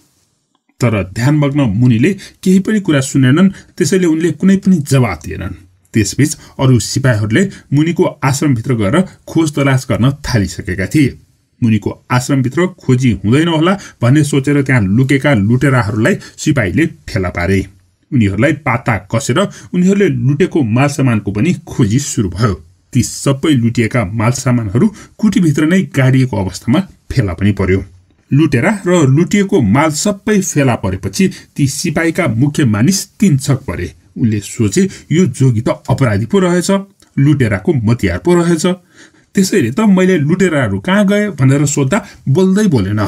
तर ध्यानमग्न मुनिले केही पनि कुरा सुनेनन्, त्यसैले उनले कुनै पनि जवाफ दिएनन्। त्यसबीच अरू सिपाहीहरूले मुनिको आश्रमभित्र गएर खोज तलास गर्न थालिसकेका थिए। मुनिको आश्रमभित्र खोजी हुँदैन होला भन्ने सोचेर त्यहाँ लुकेका लुटेराहरूलाई सिपाहीले फेला पारे। उनीहरूलाई पाता कसेर उनीहरूले लुटेको मालसामानको पनि खोजी सुरु भयो। ती सबै लुटिएका मालसामानहरू कुटीभित्र नै गाडिएको अवस्थामा फेला पनि पर्यो। लुटेरा र लुटिएको माल सबै फेला परेपछि ती सिपाहीका मुख्य मानिस तीनछक परे। उनले सोचे, यो जोगी त अपराधी पो रहेछ, लुटेराको मतियार पो रहेछ। त्यसैले त मैले लुटेराहरू कहाँ गए भनेर सोद्धा बोल्दै बोलेन।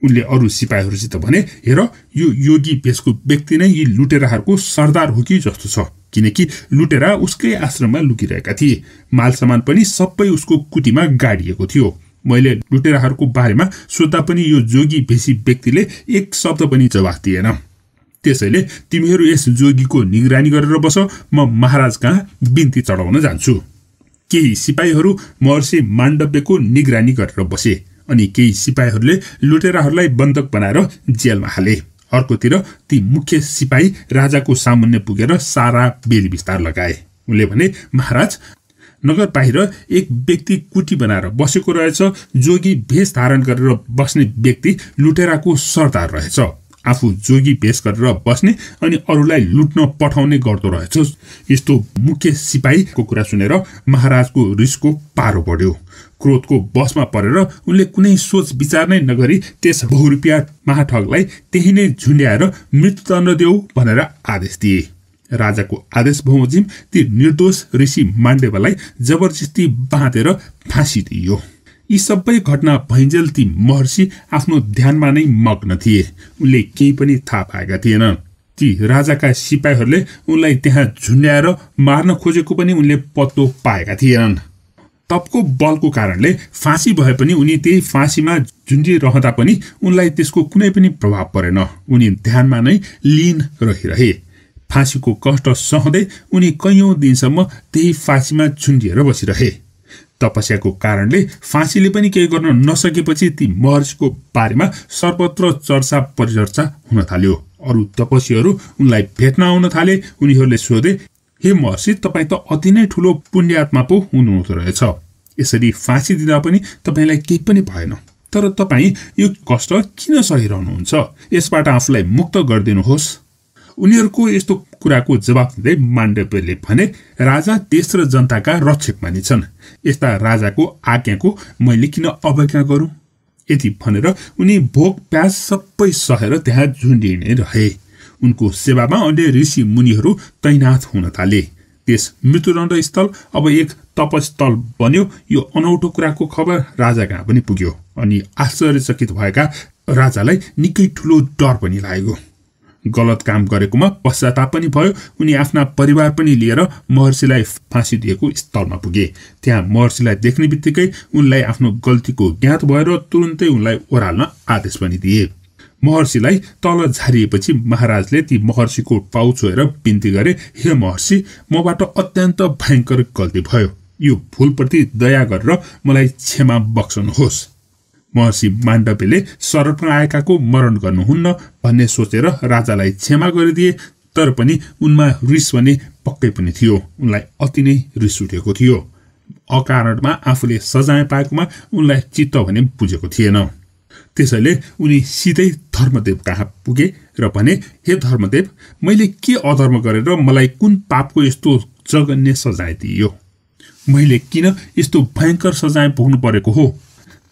उनले अरू सिपाहीहरूसित भने, हेर, यो योगी भेषको व्यक्ति नै यी लुटेराहरूको सरदार हो कि जस्तो छ, किनकि लुटेरा उसकै आश्रममा लुकिरहेका थिए। मालसामान पनि सबै उसको कुटीमा गाडिएको थियो। मैले लुटेराहरूको बारेमा सोद्धा पनि यो जोगी भेषी व्यक्तिले एक शब्द पनि जवाफ दिएन। त्यसैले तिमीहरू यस जोगीको निगरानी गरेर बस, म महाराज कहाँ बिन्ती चढाउन जान्छु। केही सिपाहीहरू महर्षि माण्डव्यको निगरानी गरेर बसे अनि केही सिपाहीहरूले लुटेराहरूलाई बन्दक बनाएर जेलमा हाले। अर्कोतिर ती मुख्य सिपाही राजाको सामुन्ने पुगेर सारा बेली विस्तार लगाए। उनले भने, महाराज, नगर बाहिर एक व्यक्ति कुटी बनाएर बसेको रहेछ। जोगी भेष धारण गरेर बस्ने व्यक्ति लुटेराको सरदार रहेछ। आफू जोगी भेष गरेर बस्ने अनि अरूलाई लुट्न पठाउने गर्दो रहेछ। यस्तो मुख्य सिपाहीको कुरा सुनेर महाराजको रिसको पारो बढ्यो। क्रोधको बसमा परेर उनले कुनै सोच विचार नै नगरी त्यस बहुरूपिया महाठगलाई त्यही नै झुन्ड्याएर मृत्युदण्ड देऊ भनेर आदेश दिए। राजाको आदेश बमोजिम ती निर्दोष ऋषि माण्डव्यलाई जबरजस्ती बाँधेर फाँसी दिइयो। यी सबै घटना भइन्जेल ती महर्षि आफ्नो ध्यानमा नै मग्न थिए। उनले केही पनि थाहा पाएका थिएनन्। ती राजाका सिपाहीहरूले उनलाई त्यहाँ झुन्ड्याएर मार्न खोजेको पनि उनले पत्तो पाएका थिएनन्। तपको बलको कारणले फाँसी भए पनि उनी त्यही फाँसीमा झुन्डिरहँदा पनि उनलाई त्यसको कुनै पनि प्रभाव परेन। उनी ध्यानमा नै लीन रहिरहे। फाँसीको कष्ट सहँदै उनी कैयौं दिनसम्म त्यही फाँसीमा झुन्डिएर बसिरहे। तपस्याको कारणले फाँसीले पनि केही गर्न नसकेपछि ती महर्षिको बारेमा सर्वत्र चर्चा परिचर्चा हुन थाल्यो। अरू तपस्वीहरू उनलाई भेट्न आउन थाले। उनीहरूले सोधे, हे महर्षि, तपाईँ त अति नै ठुलो पुण्यात्मा पो हुनुहुँदो रहेछ। यसरी फाँसी दिँदा पनि तपाईँलाई केही पनि भएन, तर तपाईँ यो कष्ट किन सहिरहनुहुन्छ? यसबाट आफूलाई मुक्त गरिदिनुहोस्। उनीहरूको यस्तो कुराको जवाफ दिँदै माण्डव्यले भने, राजा देश र जनताका रक्षक मानिन्छन्। यस्ता राजाको आज्ञाको मैले किन अवज्ञा गरौँ? यति भनेर उनी भोक प्यास सबै सहेर त्यहाँ झुन्डिने रहे। उनको सेवामा अन्य ऋषि मुनिहरू तैनाथ हुन थाले। त्यस मृत्युदण्ड स्थल अब एक तपस्थल बन्यो। यो अनौठो कुराको खबर राजा कहाँ पनि पुग्यो अनि आश्चर्यचकित भएका राजालाई निकै ठुलो डर पनि लाग्यो। गलत काम गरेकोमा पश्चाताप पनि भयो। उनी आफ्ना परिवार पनि लिएर महर्षिलाई फाँसी दिएको स्थलमा पुगे। त्यहाँ महर्षिलाई देख्ने बित्तिकै उनलाई आफ्नो गल्तीको ज्ञात भएर तुरुन्तै उनलाई ओह्राल्न आदेश पनि दिए। महर्षिलाई तल झारिएपछि महाराजले ती महर्षिको टाउ छोएर बिन्ती गरे, हे महर्षि, मबाट अत्यन्त भयङ्कर गल्ती भयो। यो भूलप्रति दया गरेर मलाई क्षमा बक्सनुहोस्। महर्षि माण्डव्यले शरणमा आएकाको मरण गर्नुहुन्न भन्ने सोचेर राजालाई क्षमा गरिदिए। तर पनि उनमा रिस भने पक्कै पनि थियो। उनलाई अति नै रिस उठेको थियो। अकारणमा आफूले सजाय पाएकोमा उनलाई चित्त भने बुझेको थिएन। त्यसैले उनी सिधै धर्मदेव कहाँ पुगे र भने, हे धर्मदेव, मैले के अधर्म गरेर मलाई कुन पापको यस्तो जघन्य सजाय दिइयो? मैले किन यस्तो भयङ्कर सजाय भोग्नु परेको हो?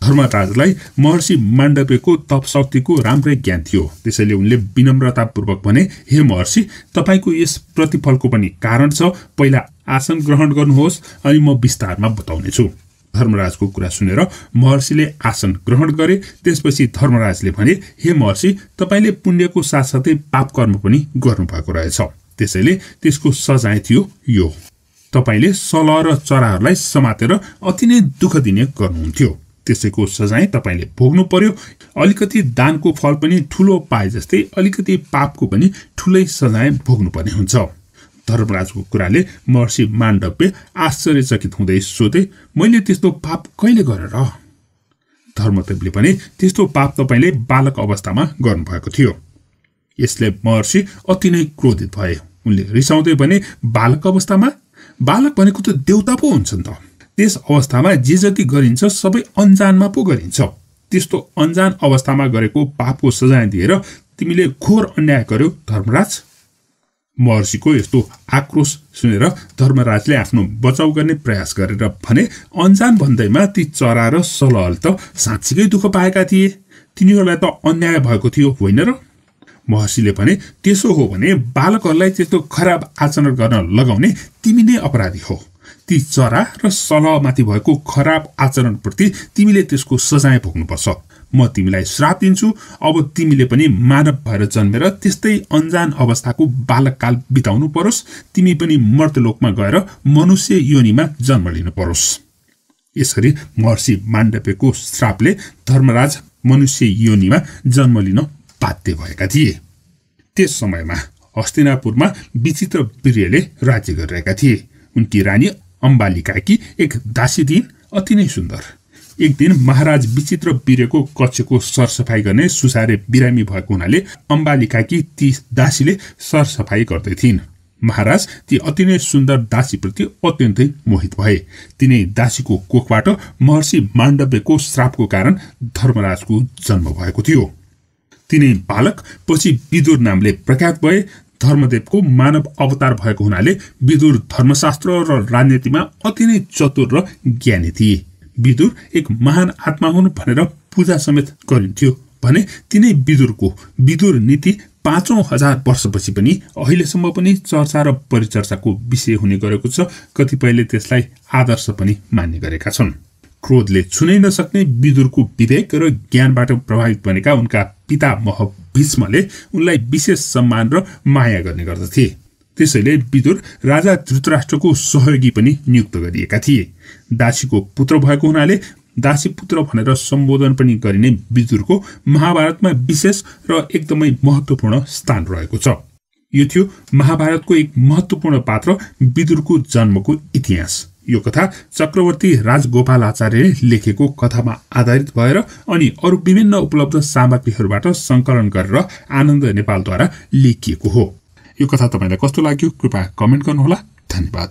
धर्मराजलाई महर्षि माण्डव्यको तप शक्तिको राम्रै ज्ञान थियो। त्यसैले उनले विनम्रतापूर्वक भने, हे महर्षि, तपाईँको यस प्रतिफलको पनि कारण छ। पहिला आसन ग्रहण गर्नुहोस् अनि म विस्तारमा बताउनेछु। धर्मराजको कुरा सुनेर महर्षिले आसन ग्रहण गरे। त्यसपछि धर्मराजले भने, हे महर्षि, तपाईँले पुण्यको साथसाथै पाप कर्म पनि गर्नुभएको रहेछ। त्यसैले त्यसको सजाय थियो यो, तपाईले सलह र चराहरूलाई समातेर अति नै दुःख दिने गर्नुहुन्थ्यो, त्यसैको सजाय तपाईले भोग्नु पर्यो। अलिकति दानको फल पनि ठूलो पाए जस्तै अलिकति पापको पनि ठूलै सजाय भोग्नु पर्ने हुन्छ। धर्मराजको कुराले महर्षि माण्डव्य आश्चर्यचकित हुँदै सोधे, मैले त्यस्तो पाप कहिले गरेर? धर्मदेवले भने, त्यस्तो पाप तपाईले बालक अवस्थामा गर्नुभएको थियो। यसले महर्षि अति नै क्रोधित भए। उनले रिसाउँदै भने, बालक अवस्थामा? बालक भनेको त देउता पो हुन्छन् त। त्यस अवस्थामा जे जति गरिन्छ सबै अन्जानमा पो गरिन्छ। त्यस्तो अन्जान अवस्थामा गरेको पापको सजाय दिएर तिमीले घोर अन्याय गर्यो धर्मराज। महर्षिको यस्तो आक्रोश सुनेर धर्मराजले आफ्नो बचाउ गर्ने प्रयास गरेर भने, अन्जान भन्दैमा ती चरा र सलहले त साँच्चीकै दुःख पाएका थिए, तिनीहरूलाई त अन्याय भएको थियो होइन र? महर्षिले भने, त्यसो हो भने बालकहरूलाई त्यस्तो खराब आचरण गर्न लगाउने तिमी नै अपराधी हो। ती चरा र सलहमाथि भएको खराब आचरणप्रति तिमीले त्यसको सजाय भोग्नुपर्छ। म तिमीलाई श्राप दिन्छु, अब तिमीले पनि मानव भएर जन्मेर त्यस्तै अन्जान अवस्थाको बालककाल बिताउनु परोस्, तिमी पनि मर्त्यलोकमा गएर मनुष्य योनिमा जन्म लिनु परोस्। यसरी महर्षि माण्डव्यको श्रापले धर्मराज मनुष्य योनिमा जन्म लिन बाध्य भएका थिए। त्यस समयमा हस्तिनापुरमा विचित्र वीर्यले राज्य गरिरहेका थिए। उनकी रानी अम्बालिकाकी एक दासी थिइन्, अति नै सुन्दर। एक दिन महाराज विचित्र वीर्यको कक्षको सरसफाई गर्ने सुसारे बिरामी भएको हुनाले अम्बालिकाकी ती दासीले सरसफाई गर्दै थिइन्। महाराज ती अति नै सुन्दर दासीप्रति अत्यन्तै मोहित भए। तिनै दासीको कोखबाट महर्षि माण्डव्यको श्रापको कारण धर्मराजको जन्म भएको थियो। तिनै बालक पछि विदुर नामले प्रख्यात भए। धर्मदेवको मानव अवतार भएको हुनाले विदुर धर्मशास्त्र र राजनीतिमा अति नै चतुर र ज्ञानी थिए। विदुर एक महान आत्मा हुन् भनेर पूजा समेत गरिन्थ्यो भने तिनै विदुरको विदुर नीति 5,000 वर्षपछि पनि अहिलेसम्म पनि चर्चा र परिचर्चाको विषय हुने गरेको छ। कतिपयले त्यसलाई आदर्श पनि मान्ने गरेका छन्। क्रोधले छुनै नसक्ने विदुरको विवेक र ज्ञानबाट प्रभावित बनेका उनका पितामह भीष्मले उनलाई विशेष सम्मान र माया गर्ने गर्दथे। त्यसैले विदुर राजा धृतराष्ट्रको सहयोगी पनि नियुक्त गरिएका थिए। दासीको पुत्र भएको हुनाले दासी पुत्र भनेर सम्बोधन पनि गरिने विदुरको महाभारतमा विशेष र एकदमै महत्त्वपूर्ण स्थान रहेको छ। यो थियो महाभारतको एक महत्त्वपूर्ण पात्र विदुरको जन्मको इतिहास। यो कथा चक्रवर्ती राजगोपालाचार्यले लेखेको कथामा आधारित भएर अनि अरू विभिन्न उपलब्ध सामग्रीहरूबाट संकलन गरेर आनन्द नेपालद्वारा लेखिएको हो। यो कथा तपाईलाई कस्तो लाग्यो कृपया कमेन्ट गर्नुहोला। धन्यवाद।